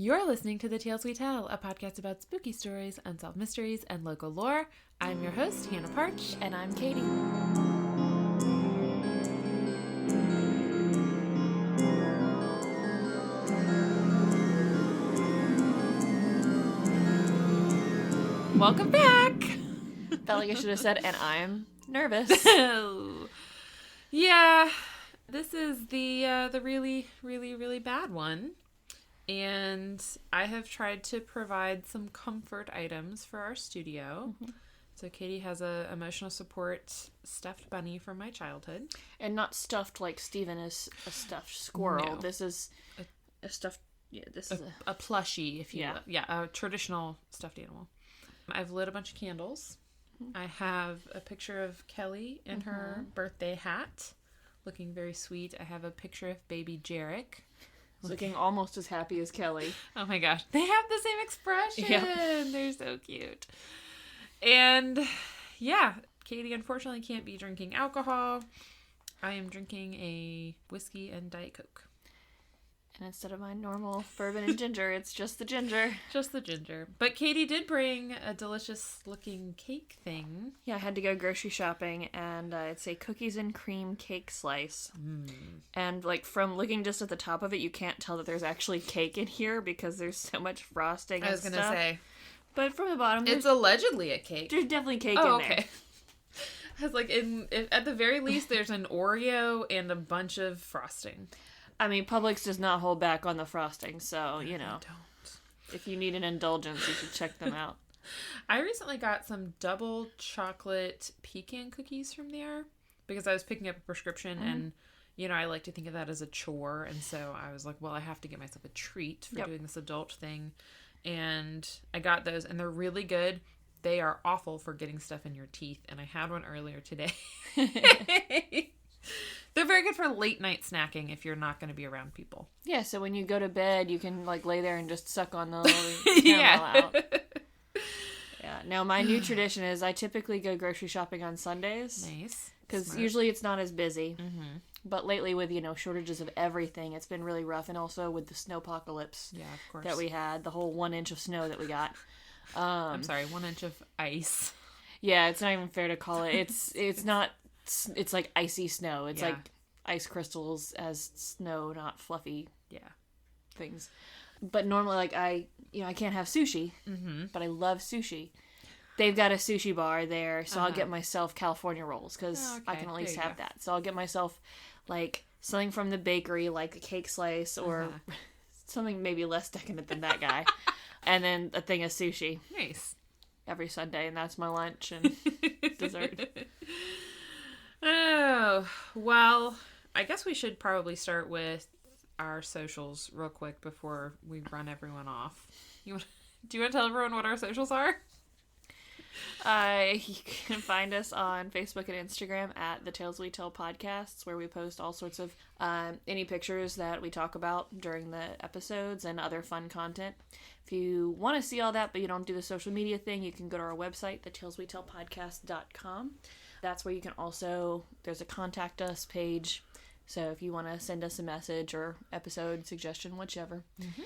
You're listening to The Tales We Tell, a podcast about spooky stories, unsolved mysteries, and local lore. I'm your host, Hannah Parch. And I'm Katy. Welcome back! Felt like I should have said, and I'm nervous. Yeah, this is the really, really, really bad one. And I have tried to provide some comfort items for our studio. Mm-hmm. So Katy has a emotional support stuffed bunny from my childhood. And not stuffed like Steven is a stuffed squirrel. No. This is a stuffed, this is a plushie, if you will. Yeah, a traditional stuffed animal. I've lit a bunch of candles. Mm-hmm. I have a picture of Kelly in her birthday hat, looking very sweet. I have a picture of baby Jarek. Looking almost as happy as Kelly. Oh my gosh. They have the same expression. Yep. They're so cute. And yeah, Katy unfortunately can't be drinking alcohol. I am drinking a whiskey and Diet Coke. And instead of my normal bourbon and ginger, it's just the ginger. Just the ginger. But Katy did bring a delicious looking cake thing. Yeah, I had to go grocery shopping, and it's a cookies and cream cake slice. And like from looking just at the top of it, you can't tell that there's actually cake in here because there's so much frosting and stuff. I was going to say. But from the bottom, it's allegedly a cake. There's definitely cake in there. Okay. I was like, at the very least, there's an Oreo and a bunch of frosting. I mean, Publix does not hold back on the frosting, so, you know, if you need an indulgence, you should check them out. I recently got some double chocolate pecan cookies from there because I was picking up a prescription and, you know, I like to think of that as a chore. And so I was like, well, I have to get myself a treat for doing this adult thing. And I got those and they're really good. They are awful for getting stuff in your teeth. And I had one earlier today. They're very good for late night snacking if you're not going to be around people. Yeah, so when you go to bed, you can like lay there and just suck on the little caramel out. Yeah. Now my new tradition is I typically go grocery shopping on Sundays. Nice. Because usually it's not as busy. Mm-hmm. But lately with, you know, shortages of everything, it's been really rough. And also with the snowpocalypse that we had, the whole 1 inch of snow that we got. I'm sorry, 1 inch of ice. Yeah, it's not even fair to call it. It's not... It's like icy snow. It's like ice crystals as snow, not fluffy things. But normally, like, I can't have sushi, but I love sushi. They've got a sushi bar there, so I'll get myself California rolls, because I can at least have that. So I'll get myself, like, something from the bakery, like a cake slice, or something maybe less decadent than that guy. And then a thing of sushi. Nice. Every Sunday, and that's my lunch and dessert. Oh, well, I guess we should probably start with our socials real quick before we run everyone off. Do you want to tell everyone what our socials are? You can find us on Facebook and Instagram at The Tales We Tell Podcasts, where we post all sorts of any pictures that we talk about during the episodes and other fun content. If you want to see all that, but you don't do the social media thing, you can go to our website, thetaleswetellpodcast.com. That's where you can also, there's a contact us page. So if you want to send us a message or episode suggestion, whichever. Mm-hmm.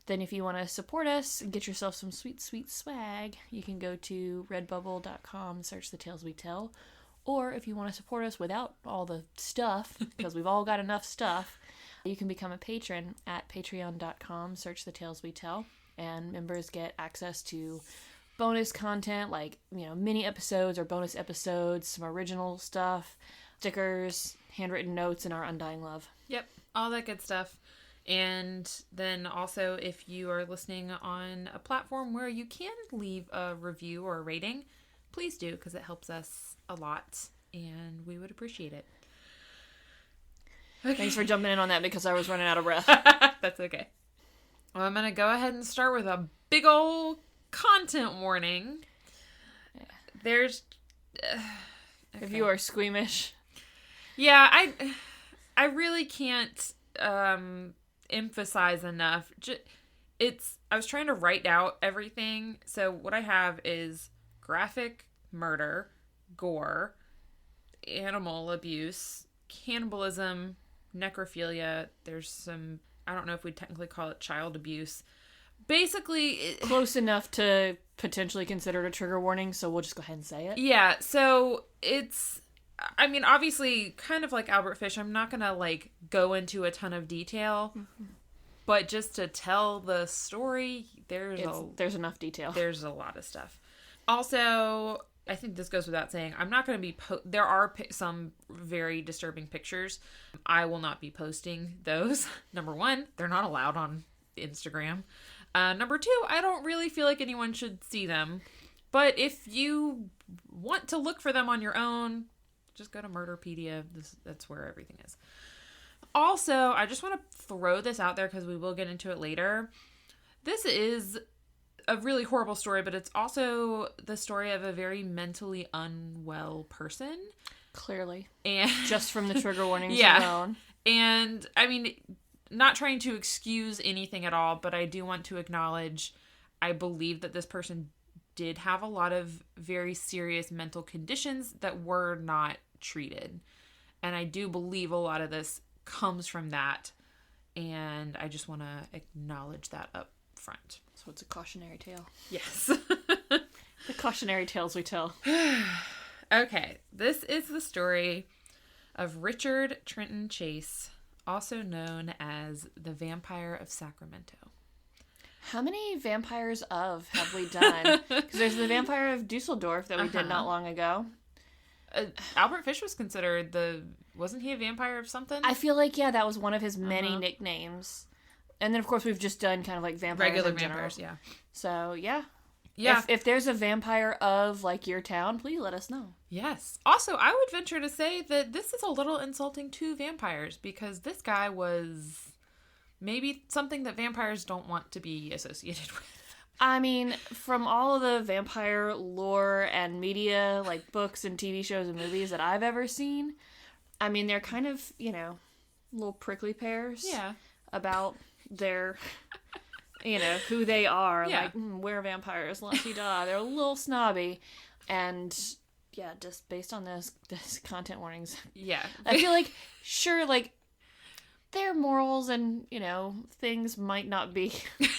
Then if you want to support us and get yourself some sweet, sweet swag, you can go to redbubble.com, search The Tales We Tell. Or if you want to support us without all the stuff, because we've all got enough stuff, you can become a patron at patreon.com, search The Tales We Tell. And members get access to bonus content like, you know, mini episodes or bonus episodes, some original stuff, stickers, handwritten notes, and our undying love. Yep, all that good stuff. And then also, if you are listening on a platform where you can leave a review or a rating, please do, because it helps us a lot, and we would appreciate it. Okay. Thanks for jumping in on that, because I was running out of breath. That's okay. Well, I'm going to go ahead and start with a big old content warning. There's... okay. If you are squeamish. Yeah, I really can't emphasize enough. I was trying to write out everything. So what I have is graphic murder, gore, animal abuse, cannibalism, necrophilia. There's some, I don't know if we'd technically call it child abuse. basically... Close enough to potentially consider it a trigger warning, so we'll just go ahead and say it. Yeah, so it's... I mean, obviously, kind of like Albert Fish, I'm not going to, like, go into a ton of detail, but just to tell the story, there's enough detail. There's a lot of stuff. Also, I think this goes without saying, I'm not going to be... there are some very disturbing pictures. I will not be posting those. Number one, they're not allowed on Instagram. Number two, I don't really feel like anyone should see them. But if you want to look for them on your own... just go to Murderpedia. That's where everything is. Also, I just want to throw this out there because we will get into it later. This is a really horrible story, but it's also the story of a very mentally unwell person. Clearly. And just from the trigger warnings alone. And, I mean, not trying to excuse anything at all, but I do want to acknowledge, I believe that this person did have a lot of very serious mental conditions that were not treated. And I do believe a lot of this comes from that. And I just want to acknowledge that up front. So it's a cautionary tale. Yes. The cautionary tales we tell. Okay. This is the story of Richard Trenton Chase, also known as the Vampire of Sacramento. How many vampires have we done? Because there's the Vampire of Dusseldorf that we did not long ago. Albert Fish was considered wasn't he a vampire of something? I feel like, yeah, that was one of his many nicknames. And then, of course, we've just done kind of like vampires regular in vampires, general. So, yeah. Yeah. If there's a vampire of, like, your town, please let us know. Yes. Also, I would venture to say that this is a little insulting to vampires because this guy was maybe something that vampires don't want to be associated with. I mean, from all of the vampire lore and media, like books and TV shows and movies that I've ever seen, I mean, they're kind of, little prickly pears. Yeah. About their, who they are. Yeah. Like, we're vampires, la-di-da. They're a little snobby. And, yeah, just based on this content warnings. Yeah. I feel like, sure, like, their morals and, things might not be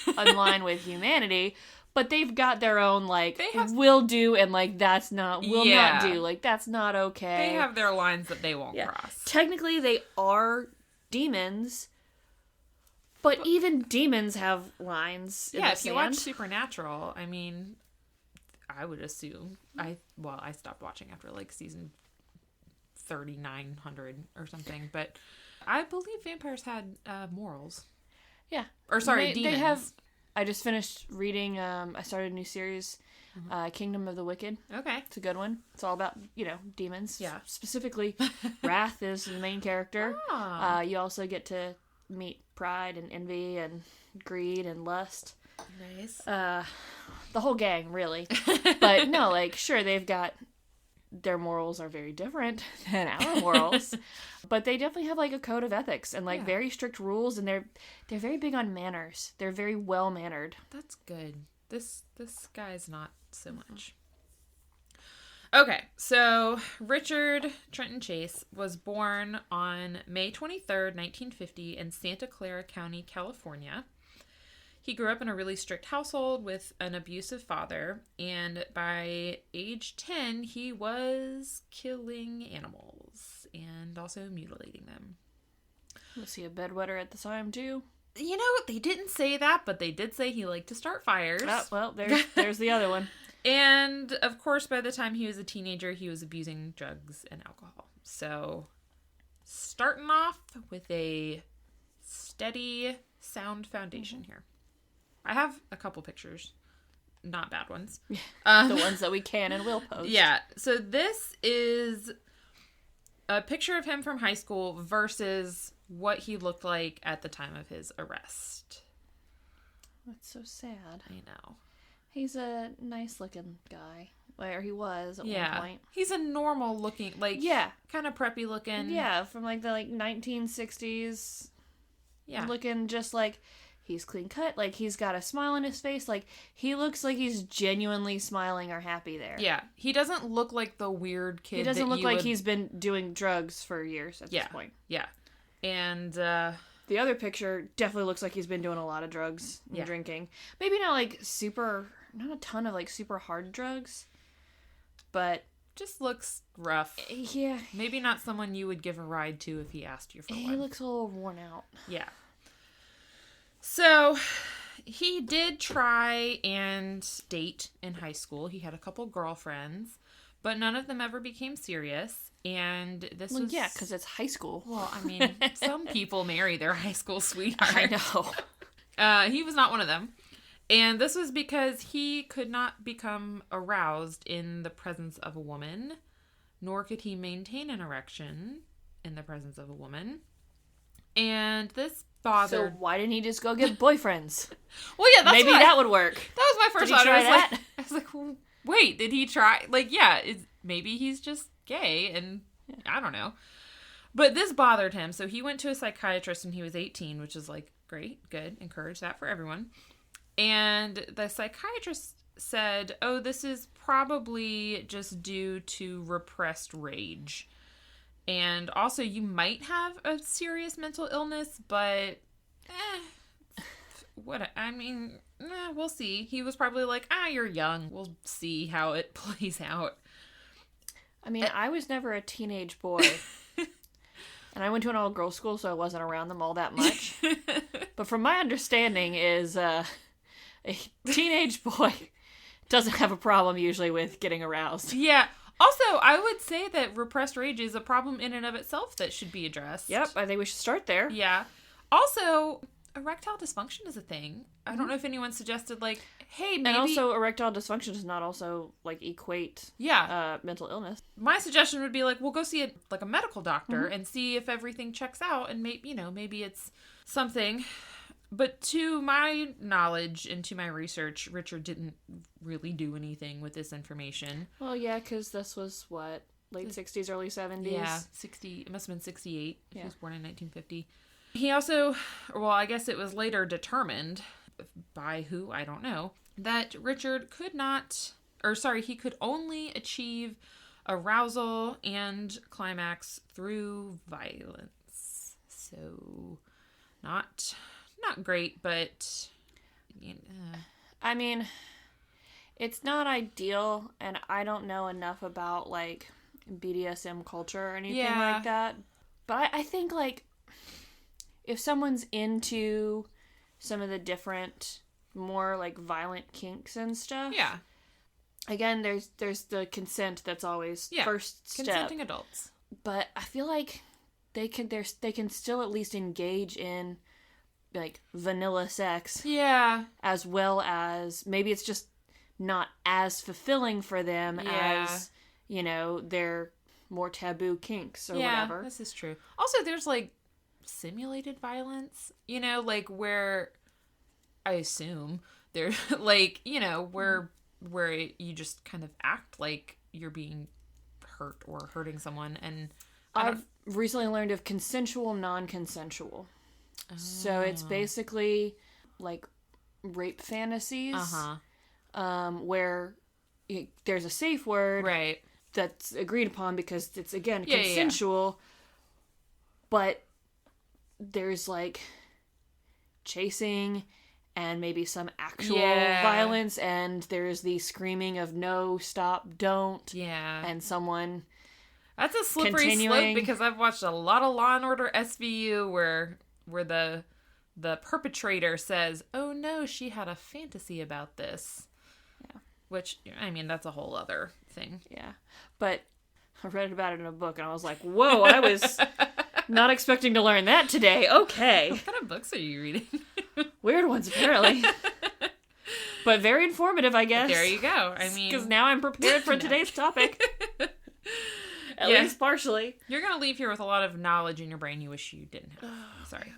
in line with humanity, but they've got their own, like, will do and, like, that's not, will not do. Like, that's not okay. They have their lines that they won't cross. Technically, they are demons, but even demons have lines in the if you watch sand. Supernatural, I mean, I would assume, I stopped watching after, like, season 3900 or something, but... I believe vampires had morals. Yeah. Or sorry, demons. They have... I just finished reading, I started a new series, Kingdom of the Wicked. Okay. It's a good one. It's all about, demons. Yeah. Specifically, Wrath is the main character. Ah. You also get to meet pride and envy and greed and lust. Nice. The whole gang, really. But no, like, sure, they've got... Their morals are very different than our morals, but they definitely have like a code of ethics and like very strict rules, and they're very big on manners. They're very well mannered. That's good. This guy's not so much. Okay, so Richard Trenton Chase was born on May 23rd, 1950 in Santa Clara County, California. He grew up in a really strict household with an abusive father, and by age 10, he was killing animals and also mutilating them. Was he a bedwetter at the time, too? They didn't say that, but they did say he liked to start fires. Oh, well, there's the other one. And, of course, by the time he was a teenager, he was abusing drugs and alcohol. So, starting off with a steady, sound foundation here. I have a couple pictures. Not bad ones. The ones that we can and will post. Yeah. So this is a picture of him from high school versus what he looked like at the time of his arrest. That's so sad. I know. He's a nice looking guy. Or he was at one point. He's a normal looking, like, kind of preppy looking. Yeah, from like the 1960s. Yeah. Looking just like... He's clean cut, like he's got a smile on his face, like he looks like he's genuinely smiling or happy there. Yeah, he doesn't look like the weird kid. He doesn't look like he's been doing drugs for years at this point. Yeah, and the The other picture definitely looks like he's been doing a lot of drugs and drinking. Maybe not not a ton of like super hard drugs, but just looks rough. Yeah. Maybe not someone you would give a ride to if he asked you for one. He looks a little worn out. Yeah. So he did try and date in high school. He had a couple girlfriends, but none of them ever became serious. And this was... Yeah, because it's high school. Well, I mean, some people marry their high school sweetheart. I know. He was not one of them. And this was because he could not become aroused in the presence of a woman, nor could he maintain an erection in the presence of a woman. And this bothered... So why didn't he just go get boyfriends? Well, yeah, that's maybe that would work. That was my first thought. Did he try that? I was like, well, wait, did he try? Like, yeah, maybe he's just gay, and I don't know. But this bothered him, so he went to a psychiatrist when he was 18, which is like, great, good, encourage that for everyone. And the psychiatrist said, oh, this is probably just due to repressed rage. And also, you might have a serious mental illness, but we'll see. He was probably like, you're young. We'll see how it plays out. I mean, I was never a teenage boy. And I went to an all-girls school, so I wasn't around them all that much. But from my understanding is a teenage boy doesn't have a problem usually with getting aroused. Yeah. Also, I would say that repressed rage is a problem in and of itself that should be addressed. Yep, I think we should start there. Yeah. Also, erectile dysfunction is a thing. I don't know if anyone suggested, like, hey, maybe... And also, erectile dysfunction does not also, like, equate mental illness. My suggestion would be, like, we'll go see a medical doctor and see if everything checks out, and maybe it's something. But to my knowledge and to my research, Richard didn't really do anything with this information. Well, yeah, because this was, what, late 60s, early 70s? Yeah, 60. It must have been 68. He was born in 1950. He also, I guess it was later determined, by who, I don't know, that Richard he could only achieve arousal and climax through violence. So, not great, but... I mean, it's not ideal, and I don't know enough about, like, BDSM culture or anything like that. But I think, like, if someone's into some of the different, more, like, violent kinks and stuff... Yeah. Again, there's the consent that's always first step. Consenting adults. But I feel like they can still at least engage in, like, vanilla sex. Yeah. As well as, maybe it's just not as fulfilling for them as, their more taboo kinks or whatever. Yeah, this is true. Also, there's, like, simulated violence, like, where, I assume, there's, like, where you just kind of act like you're being hurt or hurting someone. And I've recently learned of consensual, non-consensual. Oh. So it's basically like rape fantasies, where there's a safe word that's agreed upon because it's, again, consensual, but there's like chasing and maybe some actual violence, and there's the screaming of no, stop, don't. Yeah. And someone... That's a slippery slope, because I've watched a lot of Law & Order SVU where the perpetrator says, oh no, she had a fantasy about this. Yeah. Which, I mean, that's a whole other thing. Yeah. But I read about it in a book, and I was like, whoa, I was not expecting to learn that today. Okay. What kind of books are you reading? Weird ones, apparently. But very informative, I guess. There you go. I mean... Because now I'm prepared for today's topic. At least partially. You're going to leave here with a lot of knowledge in your brain you wish you didn't have. Sorry.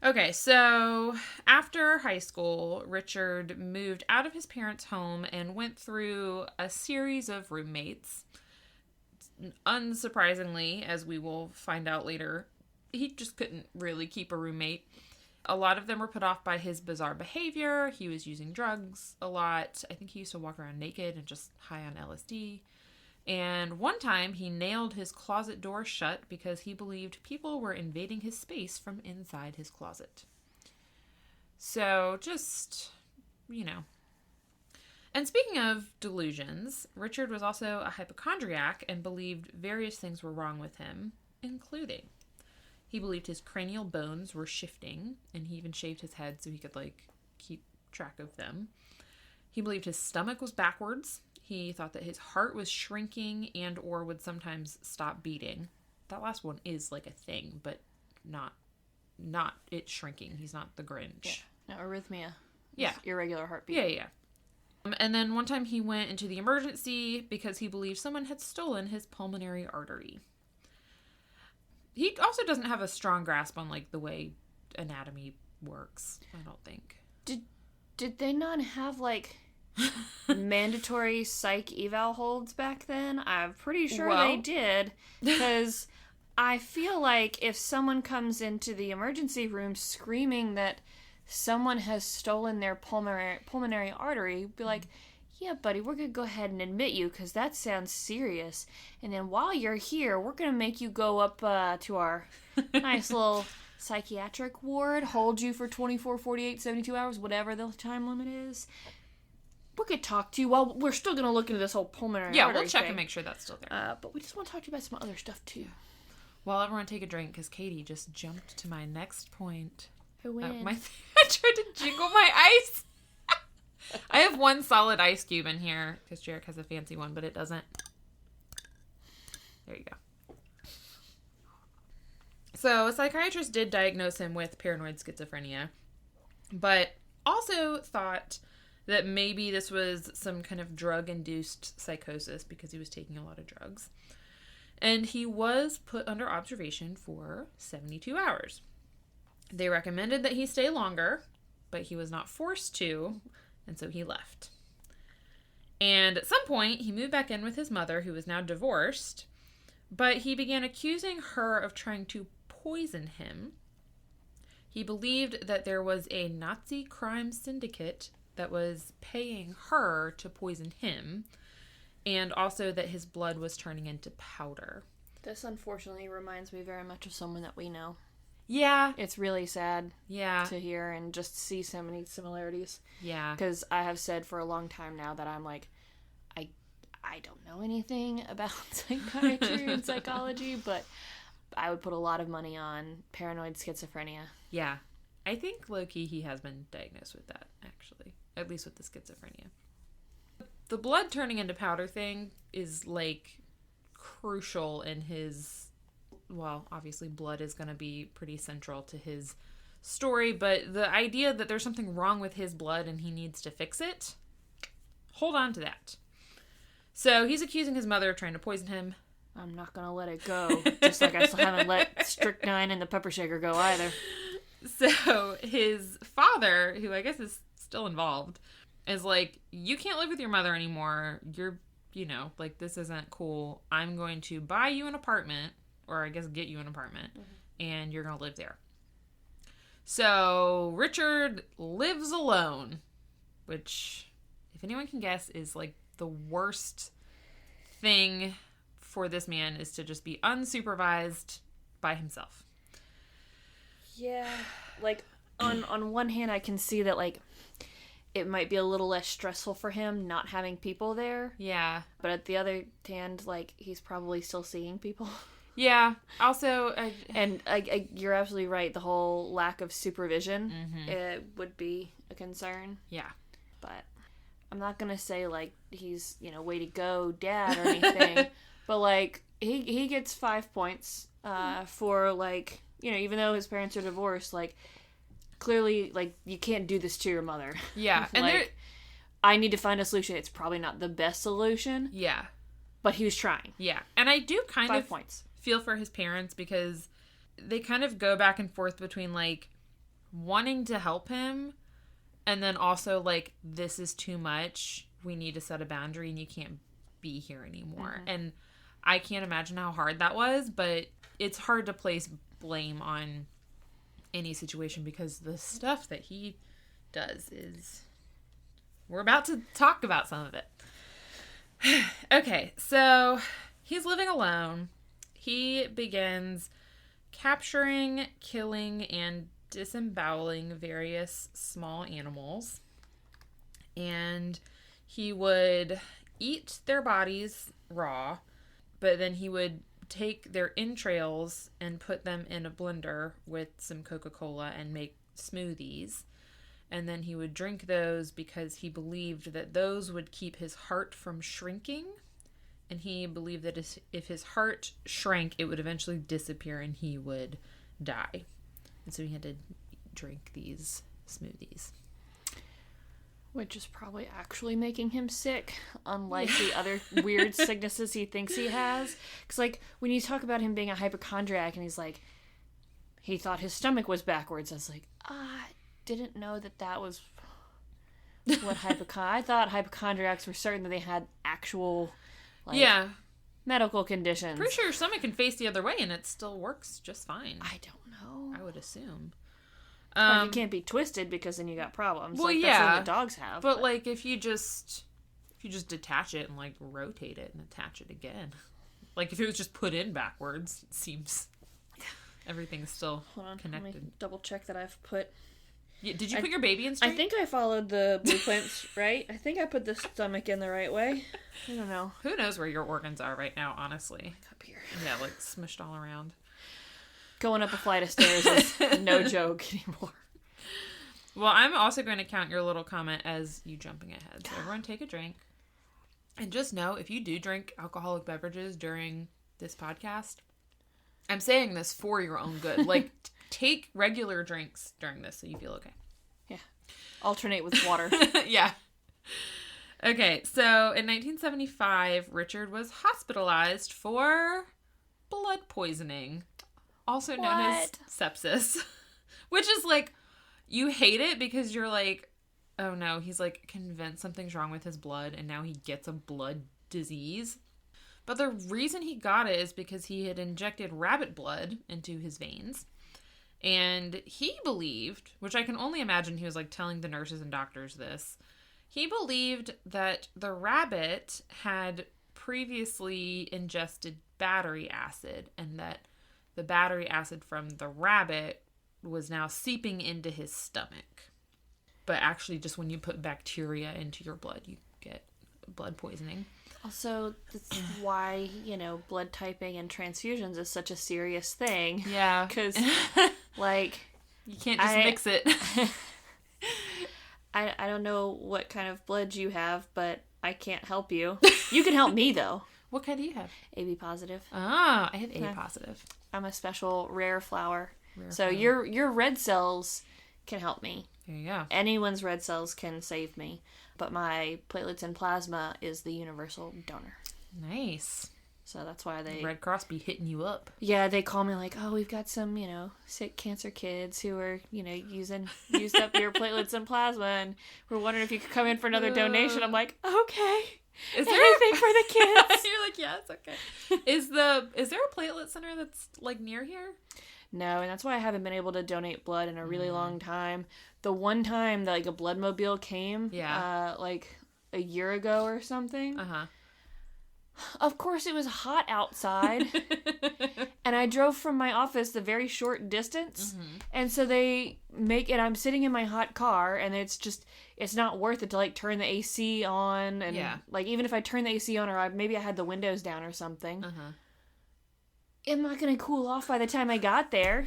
Okay, so after high school, Richard moved out of his parents' home and went through a series of roommates. Unsurprisingly, as we will find out later, he just couldn't really keep a roommate. A lot of them were put off by his bizarre behavior. He was using drugs a lot. I think he used to walk around naked and just high on LSD. And one time he nailed his closet door shut because he believed people were invading his space from inside his closet. So just, you know. And speaking of delusions, Richard was also a hypochondriac and believed various things were wrong with him, including he believed his cranial bones were shifting, and he even shaved his head so he could, like, keep track of them. He believed his stomach was backwards. He thought that his heart was shrinking and or would sometimes stop beating. That last one is, like, a thing, but not it shrinking. He's not the Grinch. Yeah. No, arrhythmia. Yeah. Irregular heartbeat. Yeah. And then one time he went into the emergency because he believed someone had stolen his pulmonary artery. He also doesn't have a strong grasp on, like, the way anatomy works, I don't think. Did they not have, like, mandatory psych eval holds back then? I'm pretty sure they did, because I feel like if someone comes into the emergency room screaming that someone has stolen their pulmonary artery, be like, yeah, buddy, we're going to go ahead and admit you because that sounds serious. And then while you're here, we're going to make you go up to our nice little psychiatric ward, hold you for 24, 48, 72 hours, whatever the time limit is. We could talk to you while we're still going to look into this whole pulmonary artery we'll check thing. and make sure that's still there. But we just want to talk to you about some other stuff, too. Well, everyone take a drink because Katie just jumped to my next point. Who wins? I tried to jingle my ice. I have one solid ice cube in here because Jarek has a fancy one, but it doesn't. There you go. So a psychiatrist did diagnose him with paranoid schizophrenia, but also thought that maybe this was some kind of drug-induced psychosis because he was taking a lot of drugs. And he was put under observation for 72 hours. They recommended that he stay longer, but he was not forced to, and so he left. And at some point, he moved back in with his mother, who was now divorced, but he began accusing her of trying to poison him. He believed that there was a Nazi crime syndicate that was paying her to poison him, and also that his blood was turning into powder. This unfortunately reminds me very much of someone that we know. Yeah. It's really sad to hear and just see so many similarities. Yeah. Because I have said for a long time now that I'm like, I don't know anything about psychiatry and psychology, but I would put a lot of money on paranoid schizophrenia. Yeah. I think low-key he has been diagnosed with that, actually. At least with the schizophrenia. The blood turning into powder thing is, like, crucial in his... Well, obviously blood is going to be pretty central to his story, but the idea that there's something wrong with his blood and he needs to fix it, hold on to that. So he's accusing his mother of trying to poison him. I'm not going to let it go, just like I still haven't let strychnine and the pepper shaker go either. So his father, who I guess is still involved, is like, you can't live with your mother anymore. You're, like, this isn't cool. I'm going to buy you an apartment, or I guess get you an apartment, and you're going to live there. So Richard lives alone, which, if anyone can guess, is, like, the worst thing for this man is to just be unsupervised by himself. Yeah, like, on one hand, I can see that, like, it might be a little less stressful for him not having people there. Yeah. But at the other hand, like, he's probably still seeing people. Yeah. Also, you're absolutely right. The whole lack of supervision it would be a concern. Yeah. But I'm not going to say, like, he's, way to go, dad, or anything. But, like, he gets 5 points for, like, even though his parents are divorced, like, clearly, like, you can't do this to your mother. Yeah. And like, I need to find a solution. It's probably not the best solution. Yeah. But he was trying. Yeah. And I do kind 5 of points. Feel for his parents because they kind of go back and forth between, like, wanting to help him and then also, like, this is too much. We need to set a boundary and you can't be here anymore. And I can't imagine how hard that was, but it's hard to place blame on any situation because the stuff that he does is... We're about to talk about some of it. Okay, so he's living alone. He begins capturing, killing, and disemboweling various small animals. And he would eat their bodies raw, but then he would take their entrails and put them in a blender with some Coca-Cola and make smoothies. And then he would drink those because he believed that those would keep his heart from shrinking. And he believed that if his heart shrank, it would eventually disappear and he would die. And so he had to drink these smoothies. Which is probably actually making him sick, unlike the other weird sicknesses he thinks he has. Because, like, when you talk about him being a hypochondriac and he's like, he thought his stomach was backwards, I was like, I didn't know that was what I thought hypochondriacs were certain that they had actual, like, medical conditions. Pretty sure your stomach can face the other way and it still works just fine. I don't know. I would assume. Like, it can't be twisted because then you got problems. Well, like, yeah. That's what the dogs have. But, like, if you just detach it and, like, rotate it and attach it again. Like, if it was just put in backwards, it seems everything's still connected. Let me double check that I've put... Yeah, did you put your baby in straight? I think I followed the blueprints right. I think I put the stomach in the right way. I don't know. Who knows where your organs are right now, honestly. Up here. Yeah, like, smushed all around. Going up a flight of stairs is no joke anymore. Well, I'm also going to count your little comment as you jumping ahead. So everyone take a drink. And just know, if you do drink alcoholic beverages during this podcast, I'm saying this for your own good. Like, take regular drinks during this so you feel okay. Yeah. Alternate with water. Yeah. Okay, so in 1975, Richard was hospitalized for blood poisoning. Also known as sepsis, which is like, you hate it because you're like, oh no, he's like convinced something's wrong with his blood and now he gets a blood disease. But the reason he got it is because he had injected rabbit blood into his veins. And he believed, which I can only imagine he was like telling the nurses and doctors this, he believed that the rabbit had previously ingested battery acid and that the battery acid from the rabbit was now seeping into his stomach. But actually, just when you put bacteria into your blood, you get blood poisoning. Also, that's why, blood typing and transfusions is such a serious thing. Yeah. Because, like... You can't just mix it. I don't know what kind of blood you have, but I can't help you. You can help me, though. What kind do you have? AB positive. Ah, I have A positive. I'm a special rare flower. So your red cells can help me. There you go. Anyone's red cells can save me. But my platelets and plasma is the universal donor. Nice. So that's why they... Red Cross be hitting you up. Yeah, they call me like, oh, we've got some, sick cancer kids who are, used up your platelets and plasma, and we're wondering if you could come in for another donation. I'm like, okay. Is there anything for the kids? You're like, yeah, it's okay. Is there a platelet center that's like near here? No, and that's why I haven't been able to donate blood in a really long time. The one time that like a blood mobile came, like a year ago or something. Of course, it was hot outside, and I drove from my office the very short distance, and so they make it. I'm sitting in my hot car, and it's not worth it to like turn the AC on, and like even if I turn the AC on or maybe I had the windows down or something, I'm not gonna cool off by the time I got there.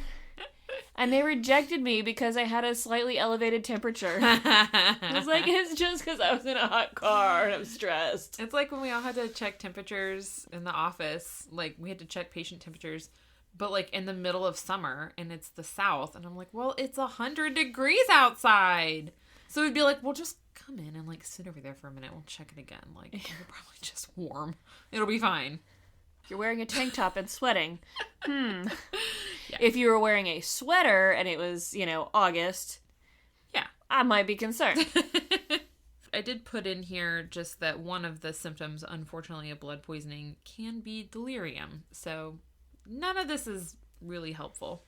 And they rejected me because I had a slightly elevated temperature. I was like, it's just because I was in a hot car and I'm stressed. It's like when we all had to check temperatures in the office. Like, we had to check patient temperatures, but like in the middle of summer, and it's the South. And I'm like, well, it's 100 degrees outside. So we'd be like, well, just come in and like sit over there for a minute. We'll check it again. Like, you're probably just warm. It'll be fine. You're wearing a tank top and sweating. Yeah. If you were wearing a sweater and it was, August, I might be concerned. I did put in here just that one of the symptoms, unfortunately, of blood poisoning can be delirium. So none of this is really helpful.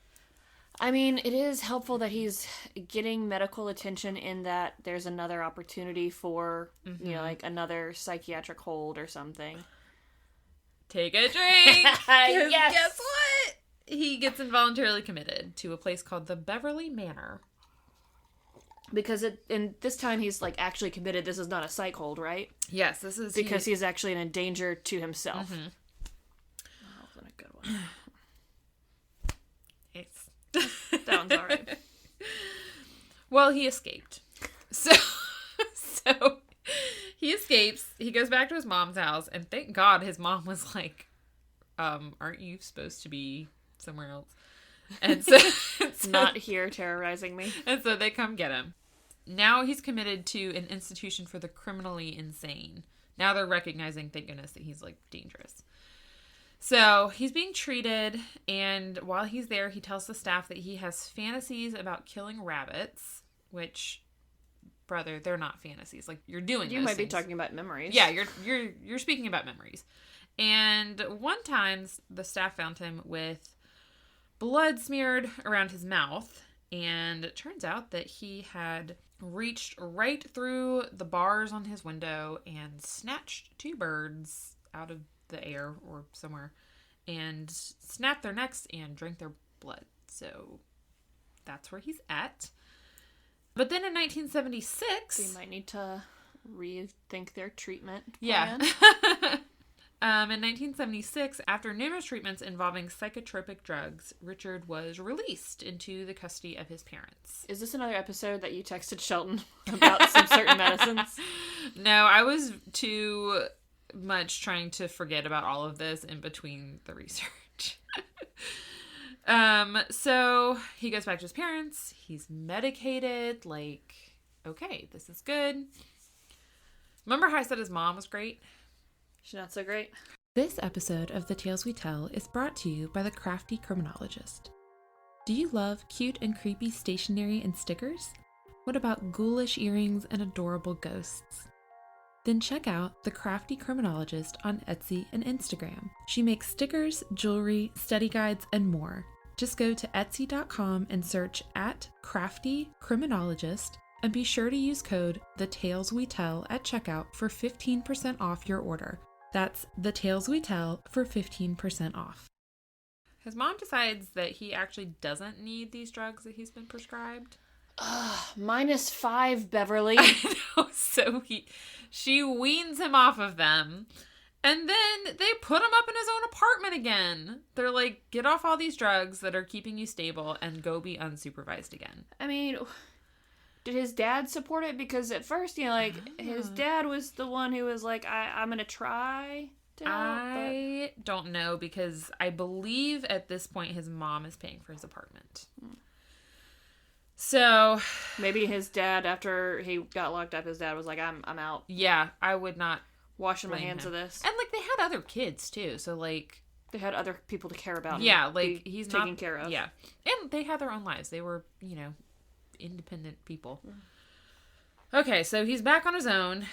I mean, it is helpful that he's getting medical attention in that there's another opportunity for, like another psychiatric hold or something. Take a drink! Yes! Guess what? He gets involuntarily committed to a place called the Beverly Manor. Because and this time he's like actually committed. This is not a psych hold, right? Yes, this is... Because he's actually in danger to himself. Mm-hmm. That wasn't a good one. That one's all right. Well, he escaped. So he escapes. He goes back to his mom's house, and thank God his mom was like, aren't you supposed to be somewhere else? And so not here terrorizing me. And so they come get him. Now he's committed to an institution for the criminally insane. Now they're recognizing, thank goodness, that he's like dangerous. So he's being treated, and while he's there, he tells the staff that he has fantasies about killing rabbits, which, brother, they're not fantasies. Like, you're doing You those might things. be talking about memories. Yeah, you're speaking about memories. And one time, the staff found him with blood smeared around his mouth, and it turns out that he had reached right through the bars on his window and snatched two birds out of the air or somewhere and snapped their necks and drank their blood. So that's where he's at. But then in 1976... They might need to rethink their treatment Yeah. plan. In 1976, after numerous treatments involving psychotropic drugs, Richard was released into the custody of his parents. Is this another episode that you texted Shelton about some certain medicines? No, I was too much trying to forget about all of this in between the research. So he goes back to his parents. He's medicated. Like, okay, this is good. Remember how I said his mom was great? She's not so great. This episode of The Tales We Tell is brought to you by the Crafty Criminologist. Do you love cute and creepy stationery and stickers? What about ghoulish earrings and adorable ghosts? Then check out The Crafty Criminologist on Etsy and Instagram. She makes stickers, jewelry, study guides, and more. Just go to Etsy.com and search @CraftyCriminologist and be sure to use code TheTalesWeTell at checkout for 15% off your order. That's TheTalesWeTell for 15% off. His mom decides that he actually doesn't need these drugs that he's been prescribed. -5, Beverly. I know. So she weans him off of them. And then they put him up in his own apartment again. They're like, get off all these drugs that are keeping you stable and go be unsupervised again. I mean, did his dad support it? Because at first, his dad was the one who was like, I'm going to try to help. I don't know, because I believe at this point his mom is paying for his apartment. So maybe his dad, after he got locked up, his dad was like, I'm out. Yeah, I would not washing my hands of this. And like, they had other kids too, so like they had other people to care about. Yeah, like he's taken care of. Yeah, and they had their own lives. They were, independent people. Okay, so he's back on his own.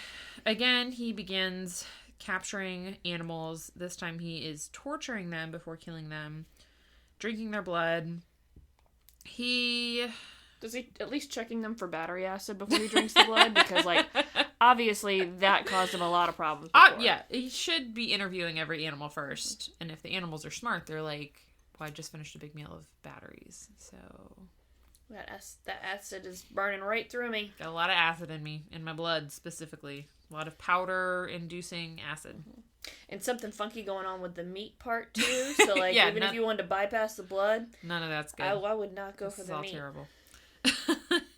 Again, he begins capturing animals. This time he is torturing them before killing them, drinking their blood. Does he at least checking them for battery acid before he drinks the blood? Because, obviously that caused him a lot of problems before. Yeah, he should be interviewing every animal first. And if the animals are smart, they're like, well, I just finished a big meal of batteries, so... That acid is burning right through me. Got a lot of acid in me, in my blood specifically. A lot of powder-inducing acid. And something funky going on with the meat part, too. So, even if you wanted to bypass the blood... None of that's good. I would not go for the meat. It's all terrible.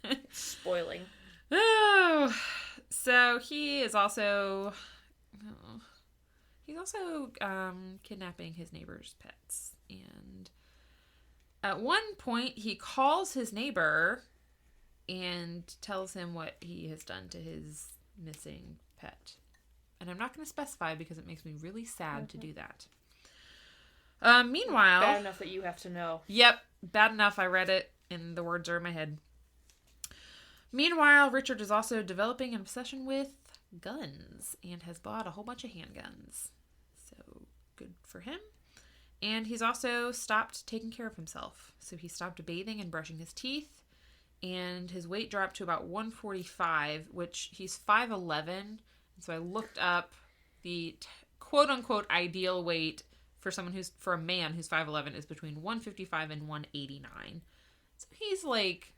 It's spoiling. Oh, so he is also... kidnapping his neighbor's pets. And at one point, he calls his neighbor and tells him what he has done to his missing pet. And I'm not going to specify because it makes me really sad to do that. Meanwhile... Bad enough that you have to know. Yep, bad enough. I read it and the words are in my head. Meanwhile, Richard is also developing an obsession with guns and has bought a whole bunch of handguns. So, good for him. And he's also stopped taking care of himself. So he stopped bathing and brushing his teeth. And his weight dropped to about 145, which he's 5'11". And so I looked up the quote-unquote ideal weight for a man who's 5'11" is between 155 and 189. So he's, like,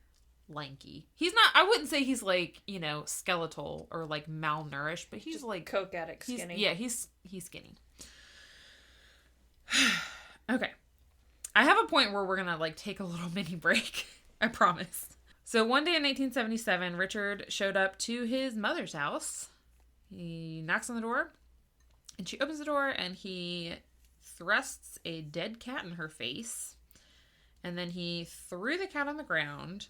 lanky. He's not, I wouldn't say he's, like, you know, skeletal or, like, malnourished, but he's, just like... coke addict skinny. He's skinny. Okay. I have a point where we're gonna, like, take a little mini break. I promise. So one day in 1977, Richard showed up to his mother's house. He knocks on the door, and she opens the door, and he thrusts a dead cat in her face. And then he threw the cat on the ground,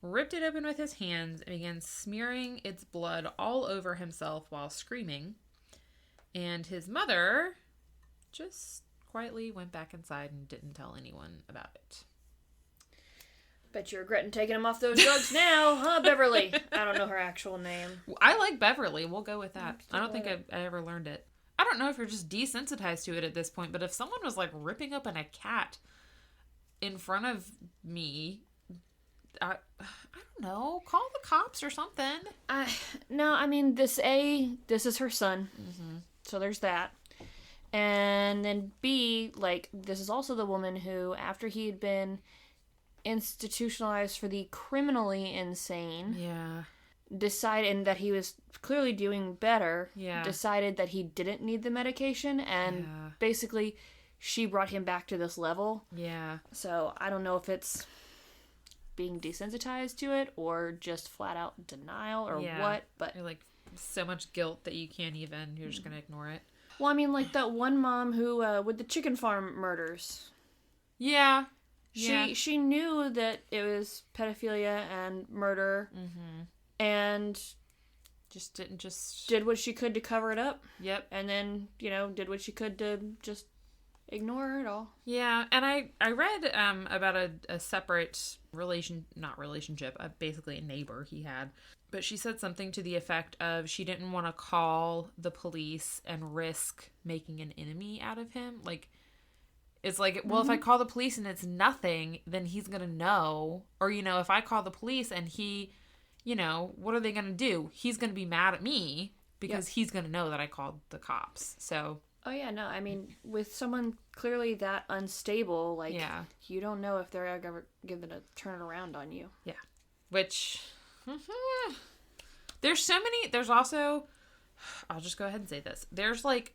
ripped it open with his hands, and began smearing its blood all over himself while screaming. And his mother just quietly went back inside and didn't tell anyone about it. Bet you're regretting taking him off those drugs now, huh, Beverly? I don't know her actual name. I like Beverly. We'll go with that. I don't think I ever learned it. I don't know if you're just desensitized to it at this point, but if someone was, like, ripping open a cat in front of me, I don't know, call the cops or something. No, I mean, this is her son. Mm-hmm. So there's that. And then B, like, this is also the woman who, after he'd been institutionalized for the criminally insane, decided that he was clearly doing better, decided that he didn't need the medication, and basically she brought him back to this level. So I don't know if it's being desensitized to it or just flat out denial or what, but you're, like, so much guilt that you're just gonna ignore it. Well, I mean, like that one mom who with the chicken farm murders. She knew that it was pedophilia and murder, and did what she could to cover it up. And then, you know, did what she could to just ignore it all. Yeah, and I read about a separate relationship, basically a neighbor he had. But she said something to the effect of she didn't want to call the police and risk making an enemy out of him. Like, it's like, well, if I call the police and it's nothing, then he's going to know. Or, you know, if I call the police and he, you know, what are they going to do? He's going to be mad at me because he's going to know that I called the cops. So... Oh, yeah, no, I mean, with someone clearly that unstable, like, you don't know if they're ever going to turn it around on you. Yeah. Which... There's also, I'll just go ahead and say this. There's, like,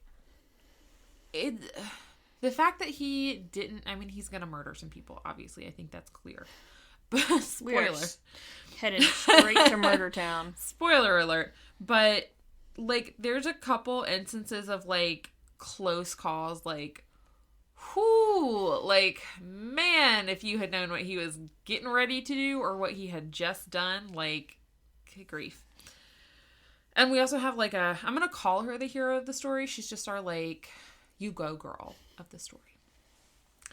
the fact that he didn't, I mean, he's gonna murder some people, obviously. I think that's clear. But, spoiler. Headed straight to Murder Town. Spoiler alert. But, like, there's a couple instances of, like, close calls, like, like, man, if you had known what he was getting ready to do or what he had just done, like, good grief. And we also have, like, I'm going to call her the hero of the story. She's just our, like, you go girl of the story.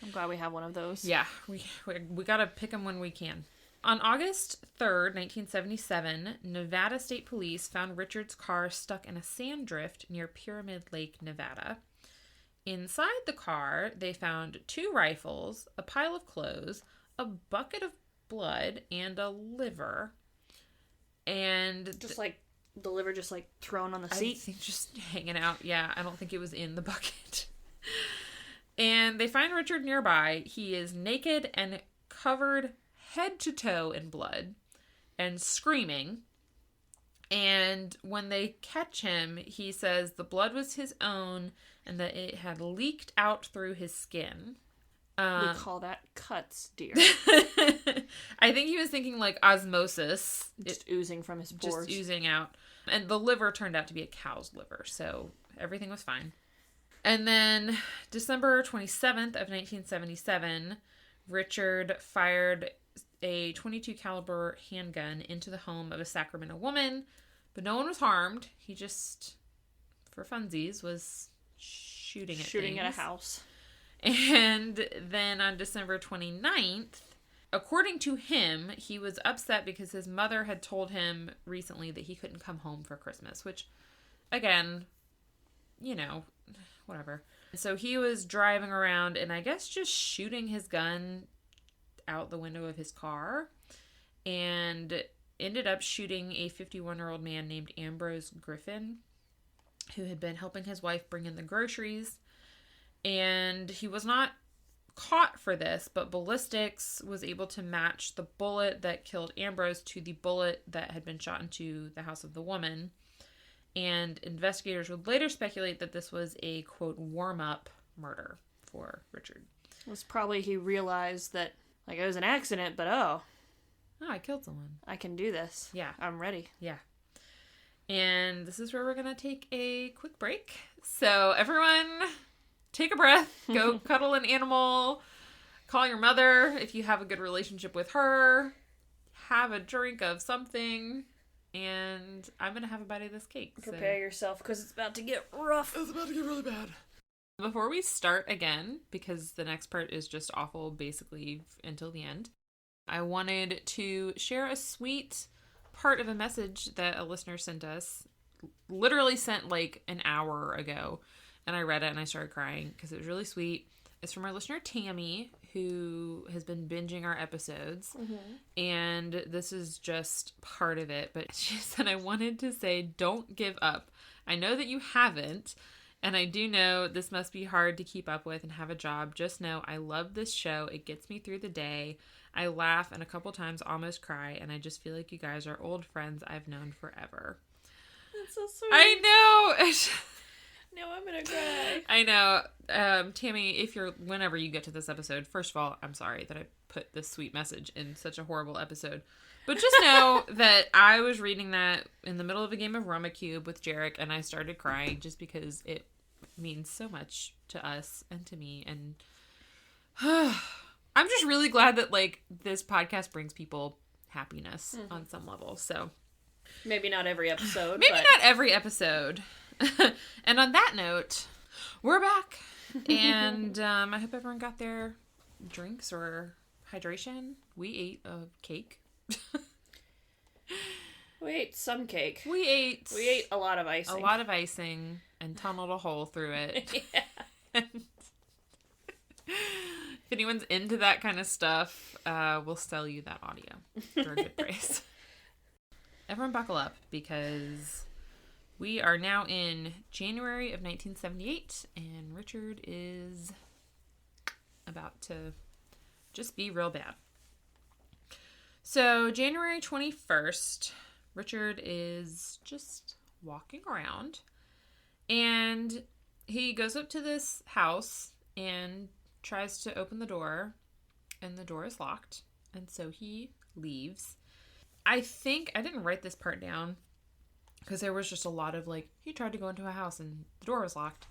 I'm glad we have one of those. Yeah, we got to pick them when we can. On August 3rd, 1977, Nevada State Police found Richard's car stuck in a sand drift near Pyramid Lake, Nevada. Inside the car, they found 2 rifles, a pile of clothes, a bucket of blood, and a liver. And... just, like, the liver just, like, thrown on the seat? I think just hanging out. Yeah, I don't think it was in the bucket. And they find Richard nearby. He is naked and covered head to toe in blood and screaming. And when they catch him, he says the blood was his own and that it had leaked out through his skin. We call that cuts, dear. I think he was thinking, like, osmosis. Just oozing from his pores. Just oozing out. And the liver turned out to be a cow's liver, so everything was fine. And then December 27th of 1977, Richard fired a .22 caliber handgun into the home of a Sacramento woman, but no one was harmed. He just, for funsies, was shooting at a house. And then on December 29th, according to him, he was upset because his mother had told him recently that he couldn't come home for Christmas, which, again, you know, whatever. So he was driving around and I guess just shooting his gun out the window of his car and ended up shooting a 51-year-old man named Ambrose Griffin, who had been helping his wife bring in the groceries. And he was not caught for this, but ballistics was able to match the bullet that killed Ambrose to the bullet that had been shot into the house of the woman. And investigators would later speculate that this was a, quote, warm-up murder for Richard. It was probably he realized that, like, it was an accident, but oh, I killed someone. I can do this. Yeah. I'm ready. Yeah. And this is where we're going to take a quick break. So everyone, take a breath. Go cuddle an animal. Call your mother if you have a good relationship with her. Have a drink of something. And I'm going to have a bite of this cake. Prepare yourself because it's about to get rough. It's about to get really bad. Before we start again, because the next part is just awful basically until the end, I wanted to share a sweet part of a message that a listener sent us. Literally sent like an hour ago. And I read it and I started crying because it was really sweet. It's from our listener Tammy, who has been binging our episodes. Mm-hmm. And this is just part of it. But she said, I wanted to say, don't give up. I know that you haven't. And I do know this must be hard to keep up with and have a job. Just know I love this show. It gets me through the day. I laugh and a couple times almost cry. And I just feel like you guys are old friends I've known forever. That's so sweet. I know. Now I'm gonna cry. I know. Tammy, whenever you get to this episode, first of all, I'm sorry that I put this sweet message in such a horrible episode. But just know that I was reading that in the middle of a game of Rummikub with Jarek, and I started crying just because it means so much to us and to me. And I'm just really glad that, like, this podcast brings people happiness on some level. So maybe not every episode. Maybe not every episode. And on that note, we're back. And I hope everyone got their drinks or hydration. We ate a cake. We ate some cake. We ate a lot of icing. A lot of icing and tunneled a hole through it. Yeah. If anyone's into that kind of stuff, we'll sell you that audio for a good price. Everyone buckle up because we are now in January of 1978 and Richard is about to just be real bad. So January 21st, Richard is just walking around and he goes up to this house and tries to open the door and the door is locked. And so he leaves. I think I didn't write this part down because there was just a lot of like, he tried to go into a house and the door was locked.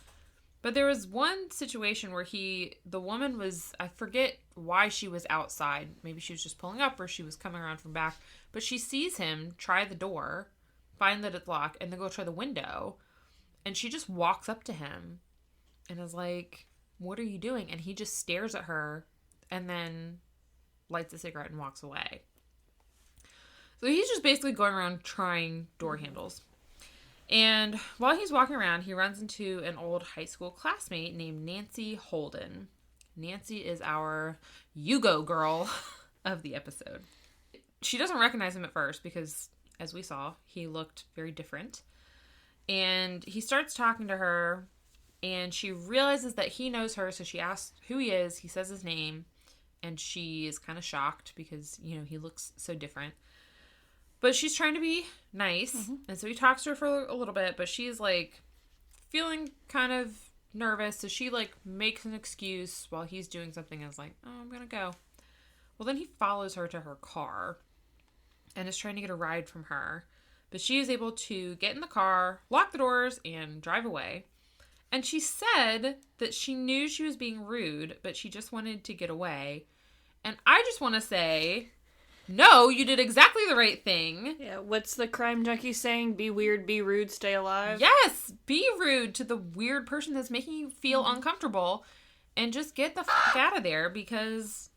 But there was one situation where the woman was, I forget why she was outside. Maybe she was just pulling up or she was coming around from back. But she sees him try the door, find that it's locked, and then go try the window. And she just walks up to him and is like, what are you doing? And he just stares at her and then lights a cigarette and walks away. So he's just basically going around trying door handles. And while he's walking around, he runs into an old high school classmate named Nancy Holden. Nancy is our you-go girl of the episode. She doesn't recognize him at first because, as we saw, he looked very different. And he starts talking to her, and she realizes that he knows her, so she asks who he is. He says his name, and she is kind of shocked because, he looks so different. But she's trying to be nice, and so he talks to her for a little bit, but she's, like, feeling kind of nervous, so she, like, makes an excuse while he's doing something and is like, oh, I'm gonna go. Well, then he follows her to her car and is trying to get a ride from her, but she is able to get in the car, lock the doors, and drive away. And she said that she knew she was being rude, but she just wanted to get away. And I just want to say, no, you did exactly the right thing. Yeah, what's the crime junkie saying? Be weird, be rude, stay alive? Yes, be rude to the weird person that's making you feel uncomfortable and just get the fuck out of there because,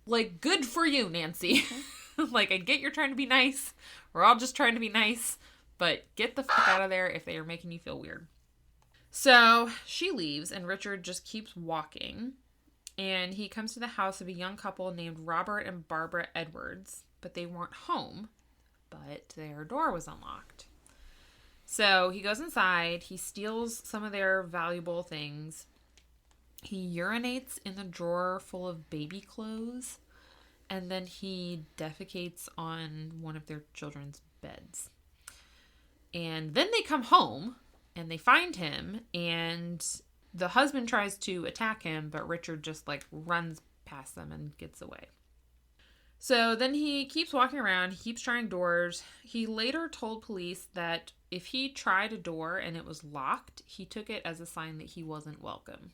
like, good for you, Nancy. Like, I get you're trying to be nice. We're all just trying to be nice, but get the fuck out of there if they are making you feel weird. So she leaves, and Richard just keeps walking. And he comes to the house of a young couple named Robert and Barbara Edwards. But they weren't home. But their door was unlocked. So he goes inside. He steals some of their valuable things. He urinates in the drawer full of baby clothes. And then he defecates on one of their children's beds. And then they come home. And they find him, and the husband tries to attack him, but Richard just, like, runs past them and gets away. So then he keeps walking around. He keeps trying doors. He later told police that if he tried a door and it was locked, he took it as a sign that he wasn't welcome.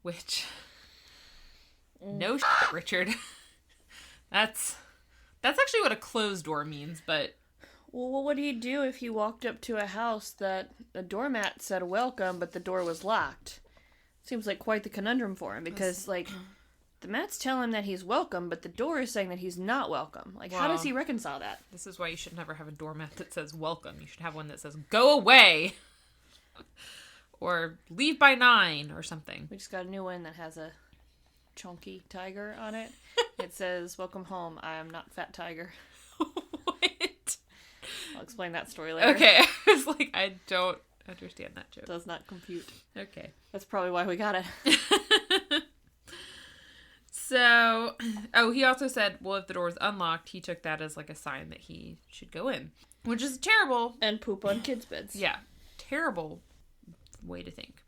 Which, no shit, Richard. That's actually what a closed door means, but... Well, what do you do if you walked up to a house that a doormat said welcome, but the door was locked? Seems like quite the conundrum for him, because, like, the mat's telling him that he's welcome, but the door is saying that he's not welcome. Like, how does he reconcile that? This is why you should never have a doormat that says welcome. You should have one that says, go away! Or leave by 9, or something. We just got a new one that has a chunky tiger on it. It says, welcome home, I am not fat tiger. I'll explain that story later. Okay, I was like, I don't understand that joke. Does not compute. Okay. That's probably why we got it. So, he also said, well, if the door was unlocked, he took that as, like, a sign that he should go in. Which is terrible. And poop on kids' beds. Yeah. Terrible way to think.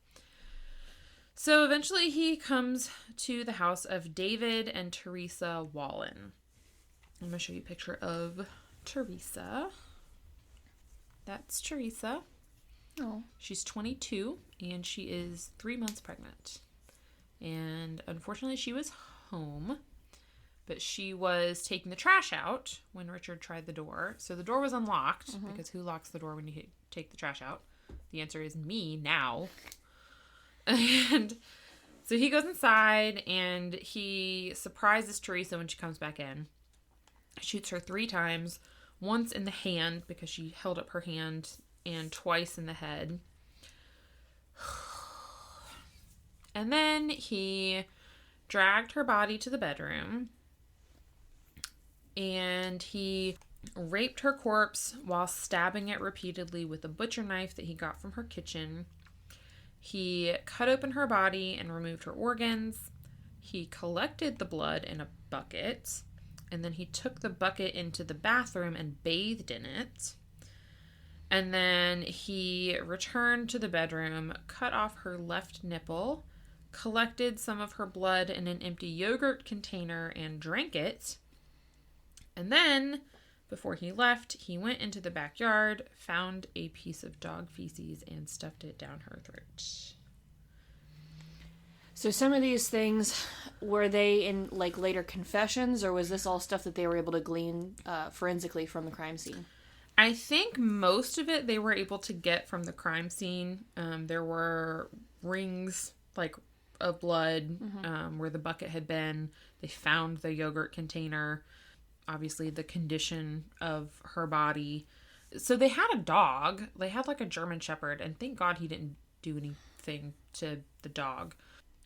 So, eventually he comes to the house of David and Teresa Wallen. I'm going to show you a picture of Teresa. That's Teresa. Oh. She's 22, and she is 3 months pregnant. And unfortunately, she was home, but she was taking the trash out when Richard tried the door. So the door was unlocked, because who locks the door when you take the trash out? The answer is me now. And so he goes inside, and he surprises Teresa when she comes back in. Shoots her 3 times. Once in the hand, because she held up her hand, and twice in the head. And then he dragged her body to the bedroom. And he raped her corpse while stabbing it repeatedly with a butcher knife that he got from her kitchen. He cut open her body and removed her organs. He collected the blood in a bucket. And then he took the bucket into the bathroom and bathed in it. And then he returned to the bedroom, cut off her left nipple, collected some of her blood in an empty yogurt container and drank it. And then, before he left, he went into the backyard, found a piece of dog feces, and stuffed it down her throat. So some of these things, were they in, like, later confessions, or was this all stuff that they were able to glean forensically from the crime scene? I think most of it they were able to get from the crime scene. There were rings, like, of blood where the bucket had been. They found the yogurt container. Obviously, the condition of her body. So they had a dog. They had, like, a German Shepherd, and thank God he didn't do anything to the dog.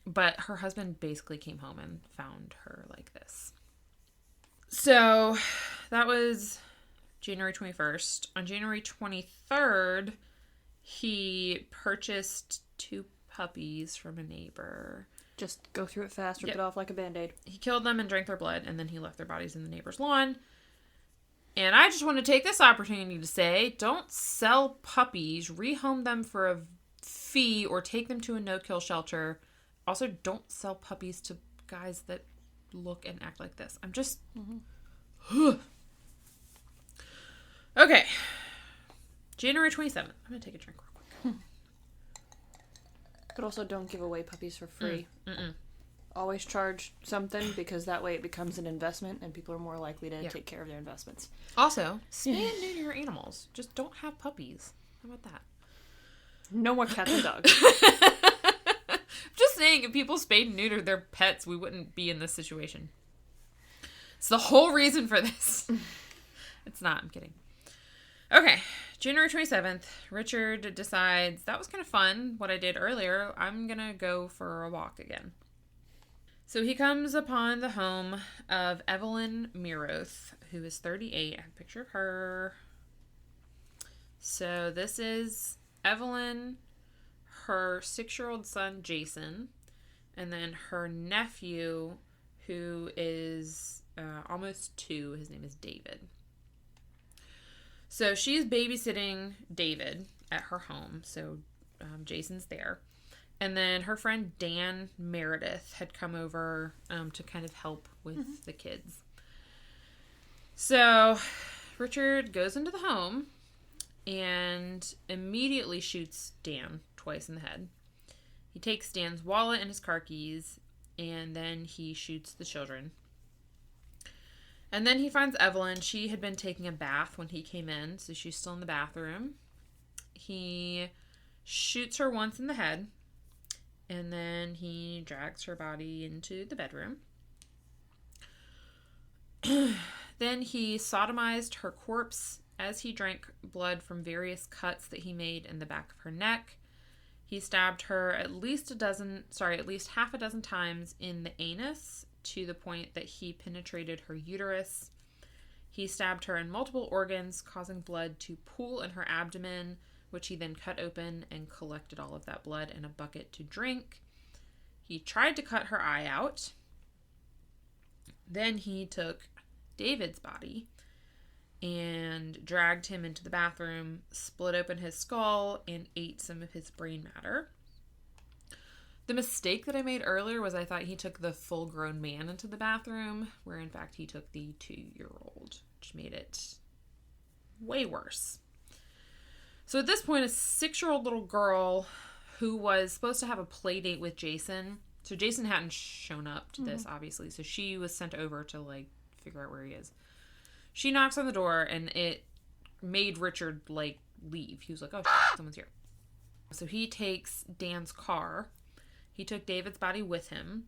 But her husband basically came home and found her like this. So that was January 21st. On January 23rd, he purchased 2 puppies from a neighbor. Just go through it fast, rip it off like a Band-Aid. He killed them and drank their blood, and then he left their bodies in the neighbor's lawn. And I just want to take this opportunity to say, don't sell puppies, rehome them for a fee, or take them to a no-kill shelter. Also, don't sell puppies to guys that look and act like this. I'm just... Okay. January 27th. I'm going to take a drink real quick. But also don't give away puppies for free. Always charge something, because that way it becomes an investment and people are more likely to take care of their investments. Also, spay and neuter your animals. Just don't have puppies. How about that? No more cats and dogs. Just saying, if people spayed and neutered their pets, we wouldn't be in this situation. It's the whole reason for this. It's not. I'm kidding. Okay, January 27th, Richard decides that was kind of fun, what I did earlier. I'm going to go for a walk again. So he comes upon the home of Evelyn Miroth, who is 38. I have a picture of her. So this is Evelyn, her 6-year-old son, Jason, and then her nephew, who is almost 2. His name is David. So she's babysitting David at her home. So Jason's there. And then her friend Dan Meredith had come over to kind of help with the kids. So Richard goes into the home and immediately shoots Dan twice in the head. He takes Dan's wallet and his car keys, and then he shoots the children. And then he finds Evelyn. She had been taking a bath when he came in, so she's still in the bathroom. He shoots her once in the head, and then he drags her body into the bedroom. Then he sodomized her corpse as he drank blood from various cuts that he made in the back of her neck. He stabbed her at least half a dozen times in the anus, to the point that he penetrated her uterus. He stabbed her in multiple organs, causing blood to pool in her abdomen, which he then cut open and collected all of that blood in a bucket to drink. He tried to cut her eye out. Then he took David's body and dragged him into the bathroom, split open his skull, and ate some of his brain matter. The mistake that I made earlier was I thought he took the full-grown man into the bathroom, where in fact he took the 2-year-old, which made it way worse. So at this point, a 6-year-old little girl who was supposed to have a play date with Jason. So Jason hadn't shown up to this, obviously, so she was sent over to, figure out where he is. She knocks on the door, and it made Richard, leave. He was like, oh, someone's here. So he takes Dan's car. He took David's body with him.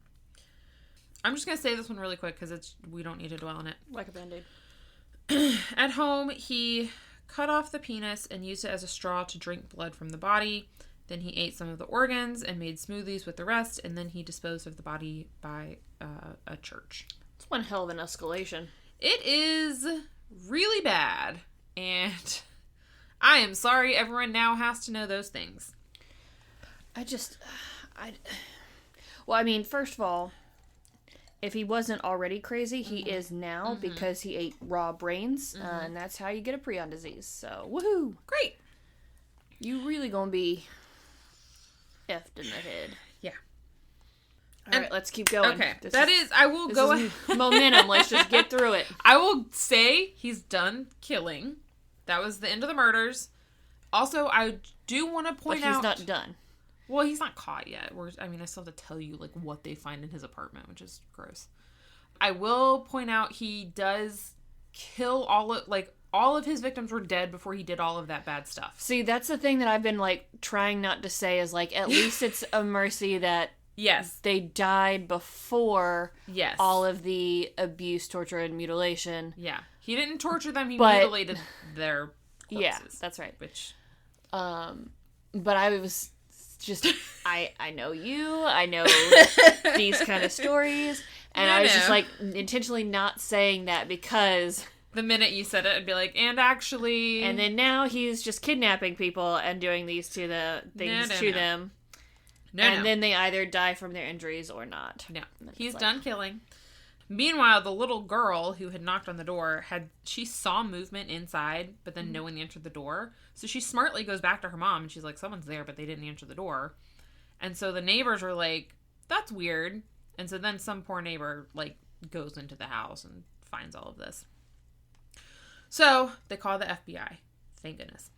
I'm just going to say this one really quick because we don't need to dwell on it. Like a Band-Aid. At home, he cut off the penis and used it as a straw to drink blood from the body. Then he ate some of the organs and made smoothies with the rest. And then he disposed of the body by a church. It's one hell of an escalation. It is really bad. And I am sorry everyone now has to know those things. First of all, if he wasn't already crazy, he is now because he ate raw brains, and that's how you get a prion disease. So, woohoo! Great! You really gonna be effed in the head. Yeah. Alright, let's keep going. Okay, I will go ahead. Momentum, let's just get through it. I will say he's done killing. That was the end of the murders. Also, I do want to point out... But he's not done. Well, he's not caught yet. I still have to tell you, what they find in his apartment, which is gross. I will point out he does kill all of his victims were dead before he did all of that bad stuff. See, that's the thing that I've been, trying not to say is, at least it's a mercy that yes, they died before yes, all of the abuse, torture, and mutilation. Yeah. He didn't torture them, he mutilated their corpses. Yeah, that's right. Which... But I was... just I know you, I know these kind of stories, and I was just intentionally not saying that because the minute you said it, I'd be like, and actually, and then now he's just kidnapping people and doing these to them, then they either die from their injuries or not. No, he's done killing. Meanwhile, the little girl who had knocked on the door she saw movement inside, but then no one answered the door. So she smartly goes back to her mom and she's like, someone's there, but they didn't answer the door. And so the neighbors are like, that's weird. And so then some poor neighbor goes into the house and finds all of this. So they call the FBI. Thank goodness.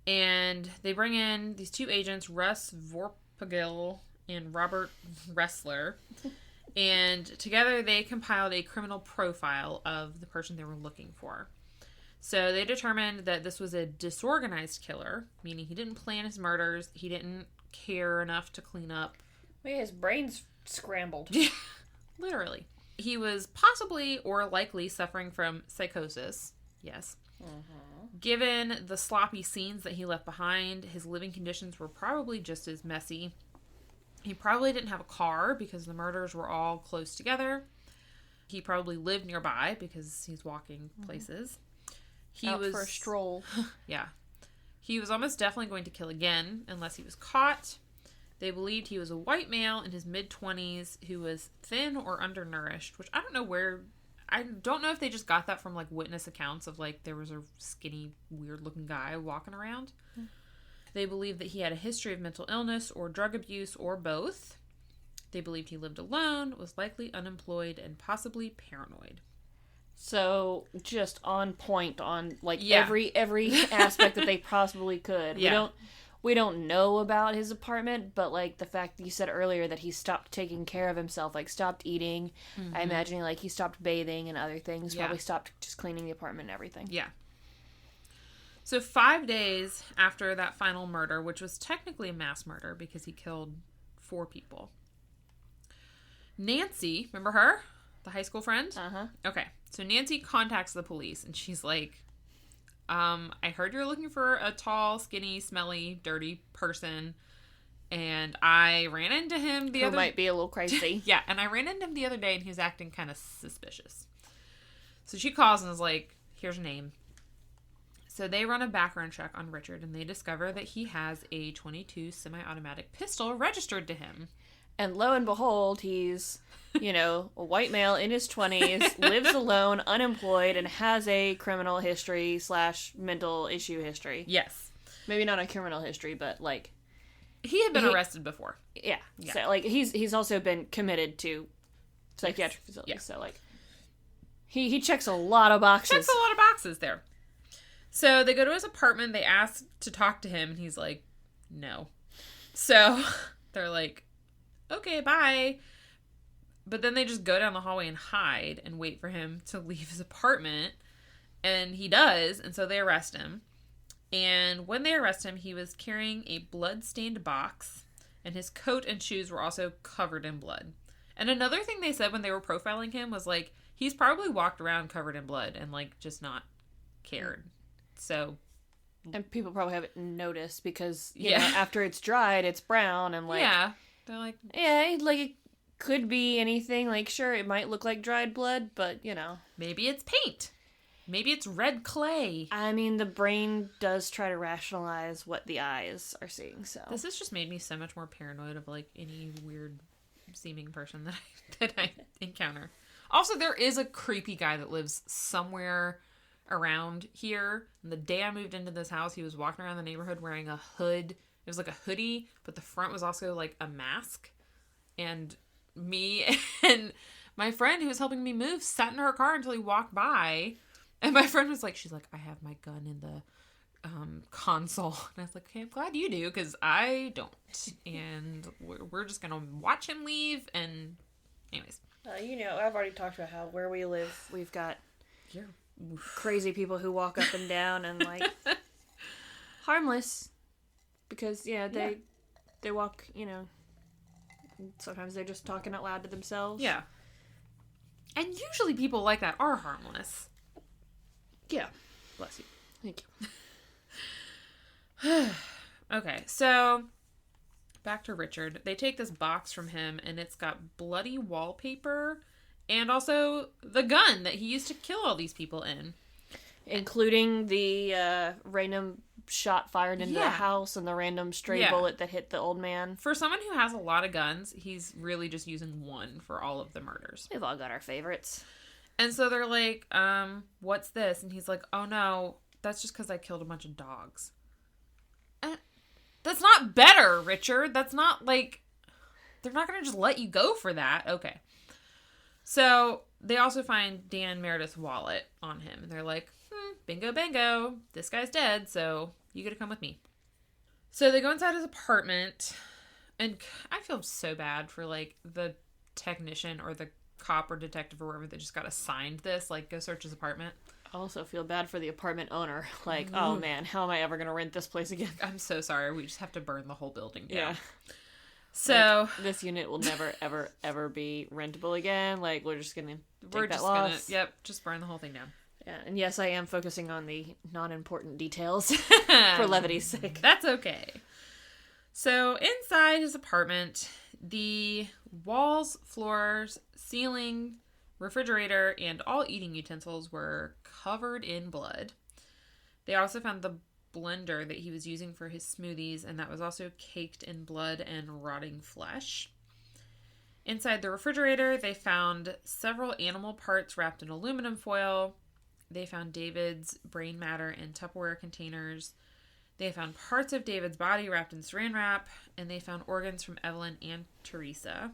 And they bring in these 2 agents, Russ Vorpagel and Robert Ressler. And together they compiled a criminal profile of the person they were looking for. So they determined that this was a disorganized killer, meaning he didn't plan his murders, he didn't care enough to clean up. Yeah, his brain's scrambled. Literally. He was possibly or likely suffering from psychosis. Yes. Given the sloppy scenes that he left behind, his living conditions were probably just as messy. He probably didn't have a car because the murders were all close together. He probably lived nearby because he's walking places. He Out was for a stroll. Yeah. He was almost definitely going to kill again unless he was caught. They believed he was a white male in his mid-20s who was thin or undernourished, which I don't know if they just got that from, like, witness accounts of, like, there was a skinny, weird-looking guy walking around. They believed that he had a history of mental illness or drug abuse or both. They believed he lived alone, was likely unemployed, and possibly paranoid. So, just on point on, like, every aspect that they possibly could. Yeah. We don't know about his apartment, but, like, the fact that you said earlier that he stopped taking care of himself, like, stopped eating, I imagine, like, he stopped bathing and other things, probably stopped just cleaning the apartment and everything. Yeah. So 5 days after that final murder, which was technically a mass murder because he killed 4 people, Nancy, remember her? The high school friend? Uh-huh. Okay. So Nancy contacts the police, and she's like, I heard you're looking for a tall, skinny, smelly, dirty person, and I ran into him Who might be a little crazy. Yeah, and I ran into him the other day, and he was acting kind of suspicious. So she calls and is like, here's your name. So they run a background check on Richard, and they discover that he has a .22 semi-automatic pistol registered to him. And lo and behold, he's, a white male in his 20s, lives alone, unemployed, and has a criminal history / mental issue history. Yes. Maybe not a criminal history, but, like... He had been arrested before. Yeah. So, like, he's also been committed to psychiatric facilities. Yeah. So, like, he checks a lot of boxes. Checks a lot of boxes there. So they go to his apartment. They ask to talk to him, and he's like, no. So they're like, okay, bye. But then they just go down the hallway and hide and wait for him to leave his apartment. And he does, and so they arrest him. And when they arrest him, he was carrying a blood-stained box, and his coat and shoes were also covered in blood. And another thing they said when they were profiling him was, like, he's probably walked around covered in blood and, like, just not cared. So... And people probably haven't noticed because, you know, after it's dried, it's brown and, like... Yeah. They're like... Yeah, like, it could be anything. Like, sure, it might look like dried blood, but, Maybe it's paint. Maybe it's red clay. I mean, the brain does try to rationalize what the eyes are seeing, so... This has just made me so much more paranoid of, like, any weird-seeming person that I encounter. Also, there is a creepy guy that lives somewhere around here. And the day I moved into this house, he was walking around the neighborhood wearing a hood. It was like a hoodie, but the front was also, like, a mask. And me and my friend who was helping me move sat in her car until he walked by. And my friend was like, she's like, I have my gun in the console. And I was like, okay, I'm glad you do, because I don't. And we're just going to watch him leave. And anyways. I've already talked about how where we live, we've got crazy people who walk up and down and, like, harmless. Because, they walk, sometimes they're just talking out loud to themselves. Yeah. And usually people like that are harmless. Yeah. Bless you. Thank you. Okay, so back to Richard. They take this box from him, and it's got bloody wallpaper and also the gun that he used to kill all these people in. Including the random shot fired into the house and the random stray bullet that hit the old man. For someone who has a lot of guns, he's really just using one for all of the murders. We've all got our favorites. And so they're like, what's this? And he's like, oh no, that's just because I killed a bunch of dogs. That's not better, Richard. That's not, like, they're not going to just let you go for that. Okay. So they also find Dan Meredith's wallet on him. And they're like, bingo, bango. This guy's dead, so you get to come with me. So they go inside his apartment. And I feel so bad for, like, the technician or the cop or detective or whatever that just got assigned this, like, go search his apartment. I also feel bad for the apartment owner. Like, oh man, how am I ever going to rent this place again? I'm so sorry. We just have to burn the whole building down. Yeah. So like, this unit will never, ever be rentable again. Like, we're just going to take that loss. Just burn the whole thing down. Yeah, and yes, I am focusing on the non-important details for levity's sake. That's okay. So inside his apartment, the walls, floors, ceiling, refrigerator, and all eating utensils were covered in blood. They also found the blender that he was using for his smoothies, and that was also caked in blood and rotting flesh. Inside the refrigerator, they found several animal parts wrapped in aluminum foil. They found David's brain matter in Tupperware containers. They found parts of David's body wrapped in saran wrap, and they found organs from Evelyn and Teresa.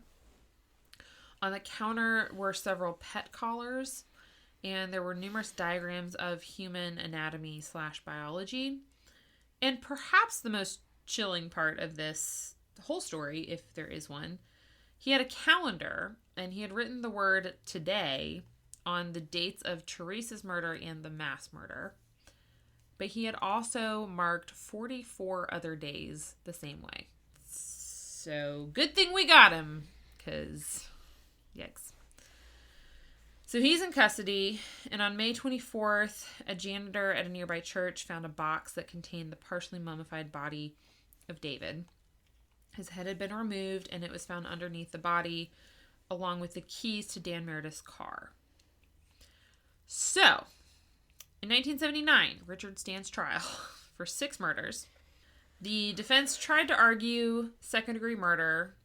On the counter were several pet collars, and there were numerous diagrams of human anatomy / biology. And perhaps the most chilling part of this whole story, if there is one, he had a calendar, and he had written the word today on the dates of Teresa's murder and the mass murder. But he had also marked 44 other days the same way. So, good thing we got him, because, yikes. So he's in custody, and on May 24th, a janitor at a nearby church found a box that contained the partially mummified body of David. His head had been removed, and it was found underneath the body, along with the keys to Dan Meredith's car. So, in 1979, Richard stands trial for 6 murders. The defense tried to argue second-degree murder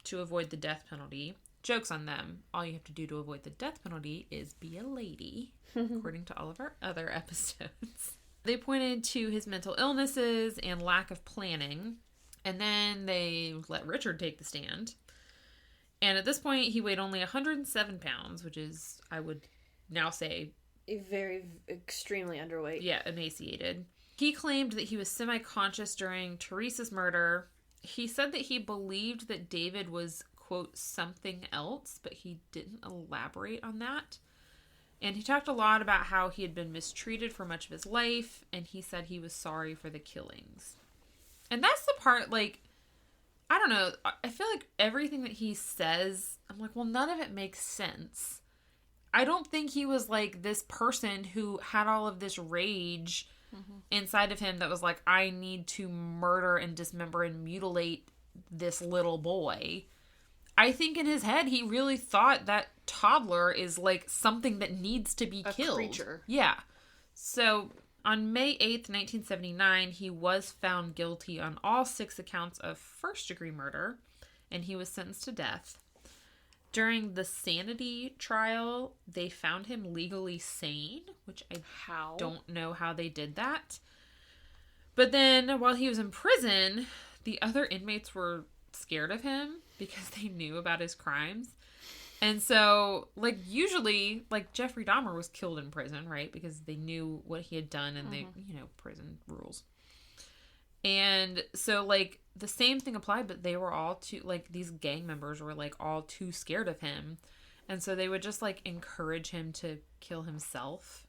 to avoid the death penalty. Joke's on them. All you have to do to avoid the death penalty is be a lady, according to all of our other episodes. They pointed to his mental illnesses and lack of planning, and then they let Richard take the stand. And at this point, he weighed only 107 pounds, which is, I would now say, extremely underweight. Yeah, emaciated. He claimed that he was semi-conscious during Teresa's murder. He said that he believed that David was, quote, something else, but he didn't elaborate on that. And he talked a lot about how he had been mistreated for much of his life, and he said he was sorry for the killings. And that's the part, like, I don't know, I feel like everything that he says, I'm like, well, none of it makes sense. I don't think he was, like, this person who had all of this rage inside of him that was like, I need to murder and dismember and mutilate this little boy. I think in his head, he really thought that toddler is, like, something that needs to be killed. A creature. Yeah. So, on May 8th, 1979, he was found guilty on all 6 accounts of first-degree murder, and he was sentenced to death. During the sanity trial, they found him legally sane, which I don't know how they did that. But then, while he was in prison, the other inmates were scared of him because they knew about his crimes. And so, like, usually, like, Jeffrey Dahmer was killed in prison, right? Because they knew what he had done and they, prison rules. And so, like, the same thing applied, but they were all too, like, these gang members were, like, all too scared of him. And so they would just, like, encourage him to kill himself.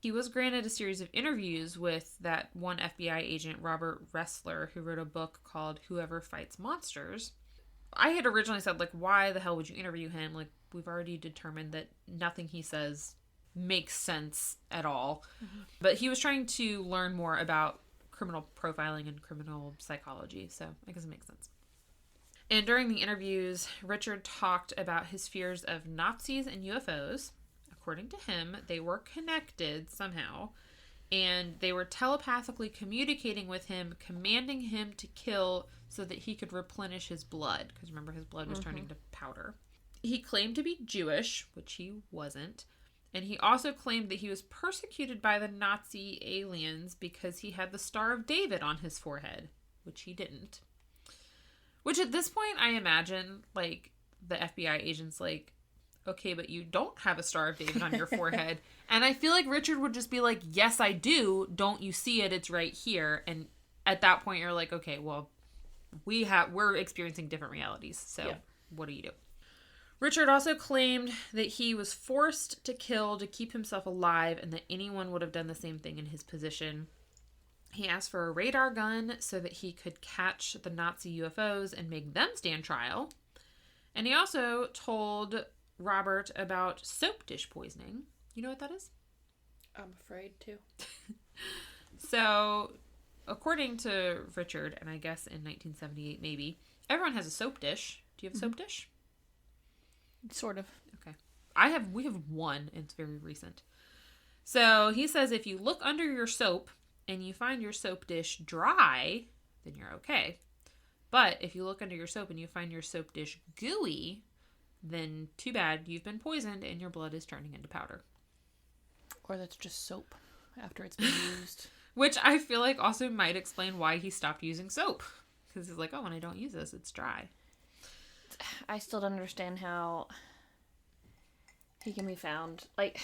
He was granted a series of interviews with that one FBI agent, Robert Ressler, who wrote a book called Whoever Fights Monsters. I had originally said, like, why the hell would you interview him? Like, we've already determined that nothing he says makes sense at all. But he was trying to learn more about criminal profiling and criminal psychology, so I guess it makes sense. And during the interviews, Richard talked about his fears of Nazis and UFOs. According to him, they were connected somehow, and they were telepathically communicating with him, commanding him to kill so that he could replenish his blood, because remember, his blood was turning to powder. He claimed to be Jewish, which he wasn't. And he also claimed that he was persecuted by the Nazi aliens because he had the Star of David on his forehead, which he didn't. Which at this point, I imagine, like, the FBI agent's like, okay, but you don't have a Star of David on your forehead. And I feel like Richard would just be like, yes, I do. Don't you see it? It's right here. And at that point, you're like, okay, well, we're experiencing different realities. So what do you do? Richard also claimed that he was forced to kill to keep himself alive and that anyone would have done the same thing in his position. He asked for a radar gun so that he could catch the Nazi UFOs and make them stand trial. And he also told Robert about soap dish poisoning. You know what that is? I'm afraid to. So, according to Richard, and I guess in 1978 maybe, everyone has a soap dish. Do you have a soap dish? Sort of. Okay. We have one, and it's very recent. So, he says if you look under your soap and you find your soap dish dry, then you're okay. But if you look under your soap and you find your soap dish gooey, then too bad, you've been poisoned and your blood is turning into powder. Or that's just soap after it's been used. Which I feel like also might explain why he stopped using soap. Because he's like, oh, when I don't use this, it's dry. I still don't understand how he can be found. Like,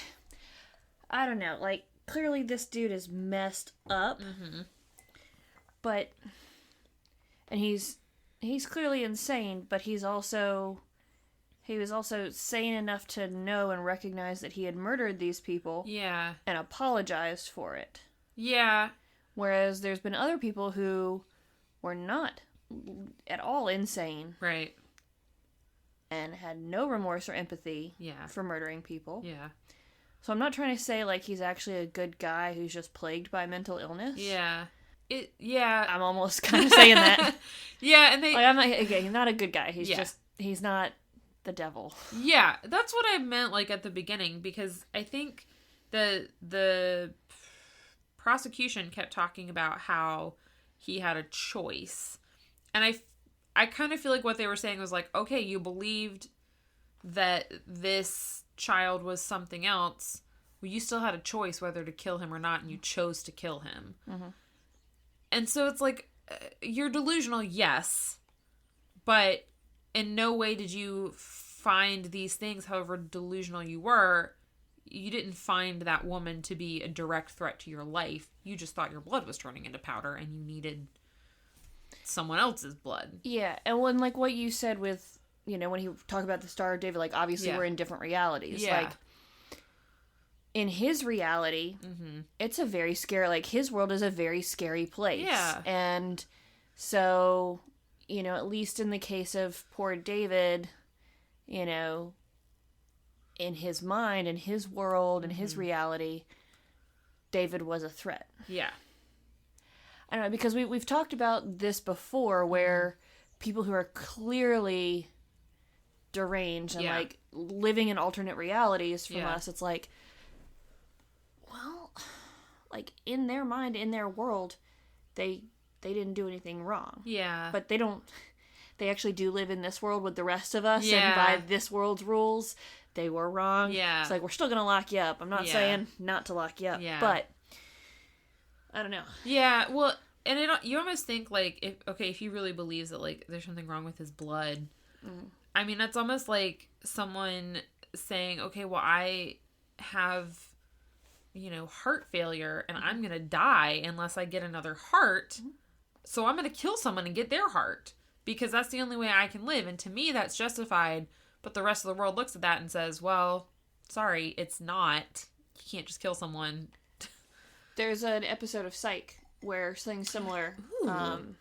I don't know. Like, clearly this dude is messed up. Mm-hmm. But, and he's clearly insane, but he was also sane enough to know and recognize that he had murdered these people. Yeah. And apologized for it. Yeah. Whereas there's been other people who were not at all insane. Right. And had no remorse or empathy for murdering people. Yeah. So I'm not trying to say, like, he's actually a good guy who's just plagued by mental illness. Yeah. I'm almost kind of saying that. Yeah, and I'm not, okay, he's not a good guy. He's not the devil. Yeah, that's what I meant, like, at the beginning, because I think the prosecution kept talking about how he had a choice. And I kind of feel like what they were saying was like, okay, you believed that this child was something else. Well, you still had a choice whether to kill him or not, and you chose to kill him. Mm-hmm. And so it's like, you're delusional, yes, but in no way did you find these things, however delusional you were. You didn't find that woman to be a direct threat to your life. You just thought your blood was turning into powder and you needed someone else's blood. Yeah, and when, like, what you said with, you know, when he talked about the Star of David, like, obviously we're in different realities. Yeah. Like, in his reality, it's a very scary, like, his world is a very scary place. Yeah. And so, you know, at least in the case of poor David, you know, in his mind, in his world, in his reality, David was a threat. Yeah. I don't know, because we've talked about this before, where people who are clearly deranged and, like, living in alternate realities from us, it's like, well, like, in their mind, in their world, they didn't do anything wrong. Yeah. But they actually do live in this world with the rest of us, and by this world's rules, they were wrong. Yeah. It's like, we're still gonna lock you up. I'm not saying not to lock you up, but I don't know. Yeah, well, and you almost think, like, if he really believes that, like, there's something wrong with his blood, I mean, that's almost like someone saying, okay, well, I have, you know, heart failure, and I'm gonna die unless I get another heart, so I'm gonna kill someone and get their heart, because that's the only way I can live, and to me, that's justified, but the rest of the world looks at that and says, well, sorry, it's not. You can't just kill someone. There's an episode of Psych where something similar. Ooh,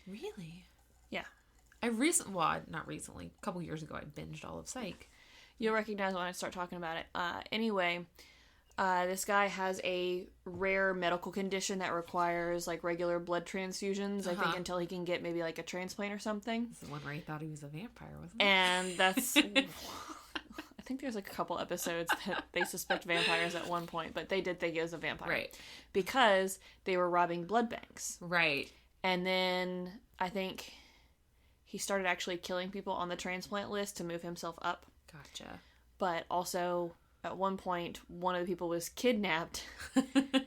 really? Yeah. Not recently, a couple years ago, I binged all of Psych. You'll recognize when I start talking about it. Anyway, this guy has a rare medical condition that requires, like, regular blood transfusions, I think, until he can get maybe, like, a transplant or something. This is the one where he thought he was a vampire, wasn't it? And that's... I think there's, like, a couple episodes that they suspect vampires at one point, but they did think it was a vampire. Right. Because they were robbing blood banks. Right. And then I think he started actually killing people on the transplant list to move himself up. Gotcha. But also, at one point, one of the people was kidnapped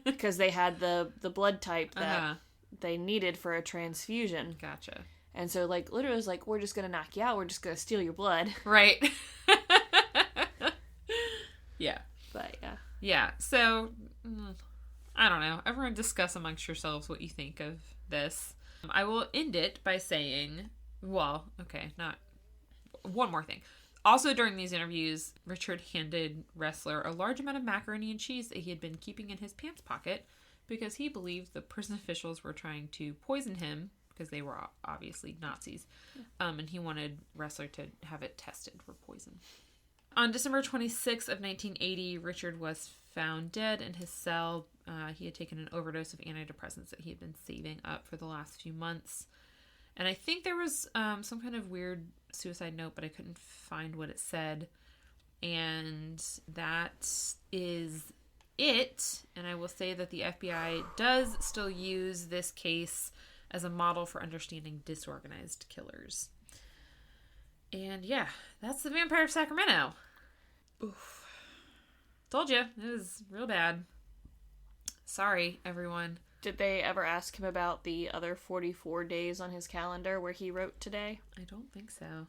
because they had the blood type that they needed for a transfusion. Gotcha. And so, like, literally, it was like, we're just going to knock you out. We're just going to steal your blood. Right. Yeah. But, yeah. Yeah. So, I don't know. Everyone discuss amongst yourselves what you think of this. I will end it by saying, well, okay, not... One more thing. Also, during these interviews, Richard handed Ressler a large amount of macaroni and cheese that he had been keeping in his pants pocket because he believed the prison officials were trying to poison him because they were obviously Nazis. And he wanted Ressler to have it tested for poison. On December 26th of 1980, Richard was found dead in his cell. He had taken an overdose of antidepressants that he had been saving up for the last few months. And I think there was some kind of weird suicide note, but I couldn't find what it said. And that is it. And I will say that the FBI does still use this case as a model for understanding disorganized killers. And yeah, that's the Vampire of Sacramento. Oof. Told you, it was real bad. Sorry, everyone. Did they ever ask him about the other 44 days on his calendar where he wrote today? I don't think so.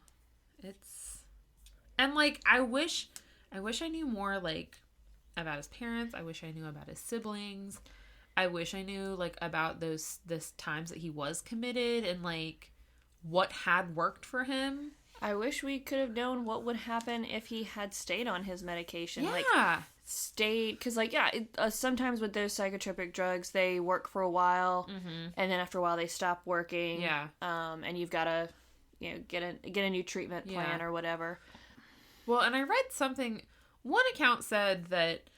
And like, I wish I knew more, like, about his parents. I wish I knew about his siblings. I wish I knew, like, about those times that he was committed and, like, what had worked for him. I wish we could have known what would happen if he had stayed on his medication. Yeah. Like, stayed, because, like, yeah, sometimes with those psychotropic drugs, they work for a while, and then after a while they stop working. Yeah. And you've got to, get a new treatment plan or whatever. Well, and I read something, one account said that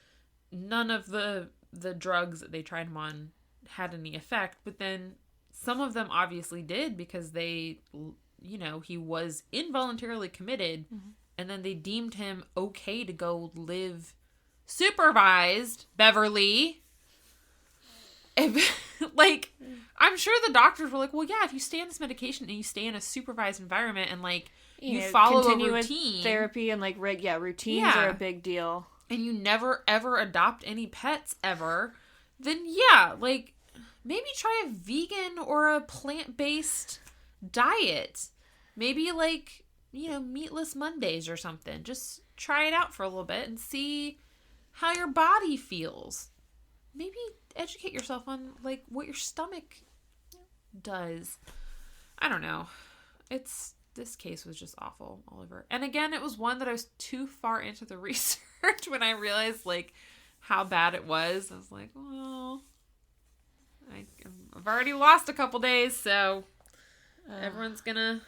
none of the drugs that they tried him on had any effect, but then some of them obviously did because they, he was involuntarily committed, and then they deemed him okay to go live supervised, Beverly. Like, I'm sure the doctors were like, well, yeah, if you stay on this medication and you stay in a supervised environment and, like, you follow a routine. Therapy and, like, routines are a big deal. And you never, ever adopt any pets, ever. Then, yeah, like, maybe try a vegan or a plant-based diet. Maybe, like, meatless Mondays or something. Just try it out for a little bit and see how your body feels. Maybe educate yourself on, like, what your stomach does. I don't know. This case was just awful all over. And again, it was one that I was too far into the research when I realized, like, how bad it was. I was like, well, I've already lost a couple days, so everyone's gonna...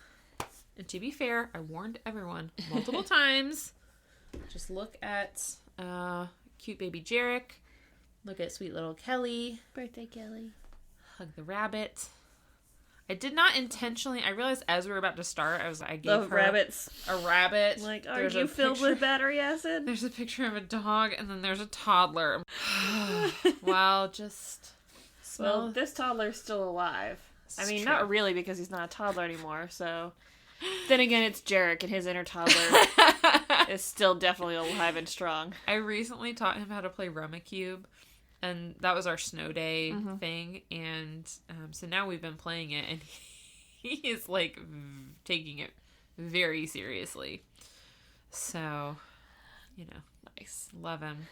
And to be fair, I warned everyone multiple times. Just look at cute baby Jarek. Look at sweet little Kelly. Birthday Kelly. Hug the rabbit. I did not intentionally... I realized as we were about to start, I gave her rabbits. A rabbit. Like, are you filled with battery acid? There's a picture of a dog, and then there's a toddler. Well, just... Well, this toddler's still alive. I mean, true. Not really, because he's not a toddler anymore, so... Then again, it's Jarek, and his inner toddler is still definitely alive and strong. I recently taught him how to play Rumacube, and that was our snow day thing, and so now we've been playing it, and he is, like, taking it very seriously. So, Nice. Love him.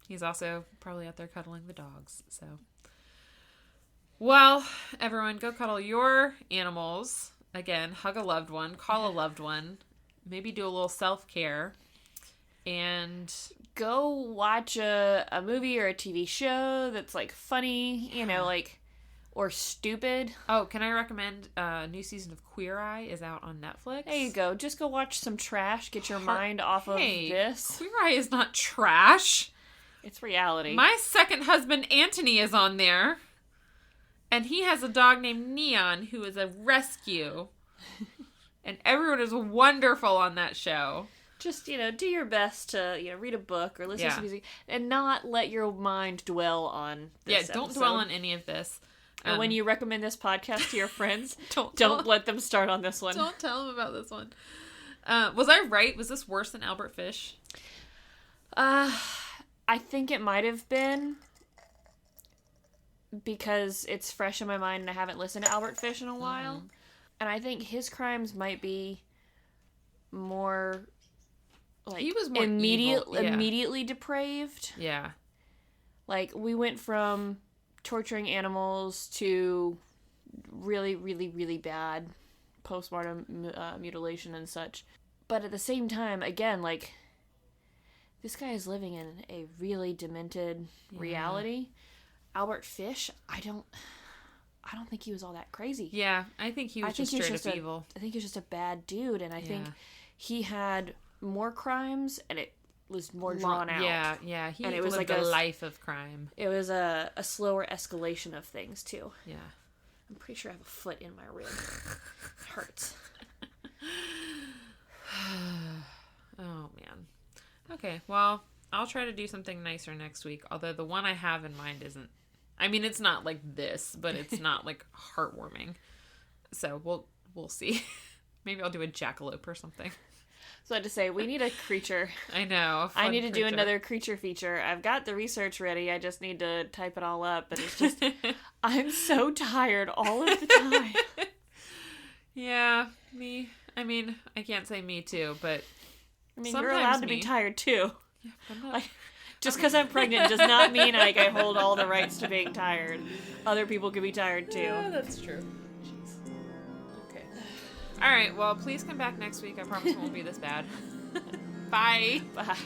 He's also probably out there cuddling the dogs, so. Well, everyone, go cuddle your animals. Again, hug a loved one, call a loved one, maybe do a little self-care, and... Go watch a movie or a TV show that's, like, funny, like, or stupid. Oh, can I recommend a new season of Queer Eye is out on Netflix? There you go. Just go watch some trash, get your mind off of this. Queer Eye is not trash. It's reality. My second husband, Anthony, is on there. And he has a dog named Neon, who is a rescue. And everyone is wonderful on that show. Just, do your best to, read a book or listen to music and not let your mind dwell on this don't episode. dwell on any of this. And when you recommend this podcast to your friends, don't let them start on this one. Don't tell them about this one. Was I right? Was this worse than Albert Fish? I think it might have been. Because it's fresh in my mind and I haven't listened to Albert Fish in a while. And I think his crimes might be more, like, he was more immediately depraved. Yeah. Like, we went from torturing animals to really, really, really bad postmortem mutilation and such. But at the same time, again, like, this guy is living in a really demented reality. Albert Fish, I don't think he was all that crazy. Yeah, I think he was just straight up evil. I think he was just a bad dude, and I think he had more crimes, and it was more drawn out. Yeah. He and it was lived like a life of crime. It was a slower escalation of things too. Yeah. I'm pretty sure I have a foot in my rib. It hurts. Oh man. Okay, well, I'll try to do something nicer next week. Although the one I have in mind isn't. I mean, it's not like this, but it's not like heartwarming. So we'll see. Maybe I'll do a jackalope or something. So I had to say, we need a creature. I know. I need to do another creature feature. I've got the research ready. I just need to type it all up. And it's just, I'm so tired all of the time. Yeah, me. I mean, I can't say me too, but I mean, you're allowed to be tired too. Yeah, I'm not. Like, just because I'm pregnant does not mean like I hold all the rights to being tired. Other people could be tired too. Yeah, that's true. All right, well, please come back next week. I promise it won't be this bad. Bye. Bye.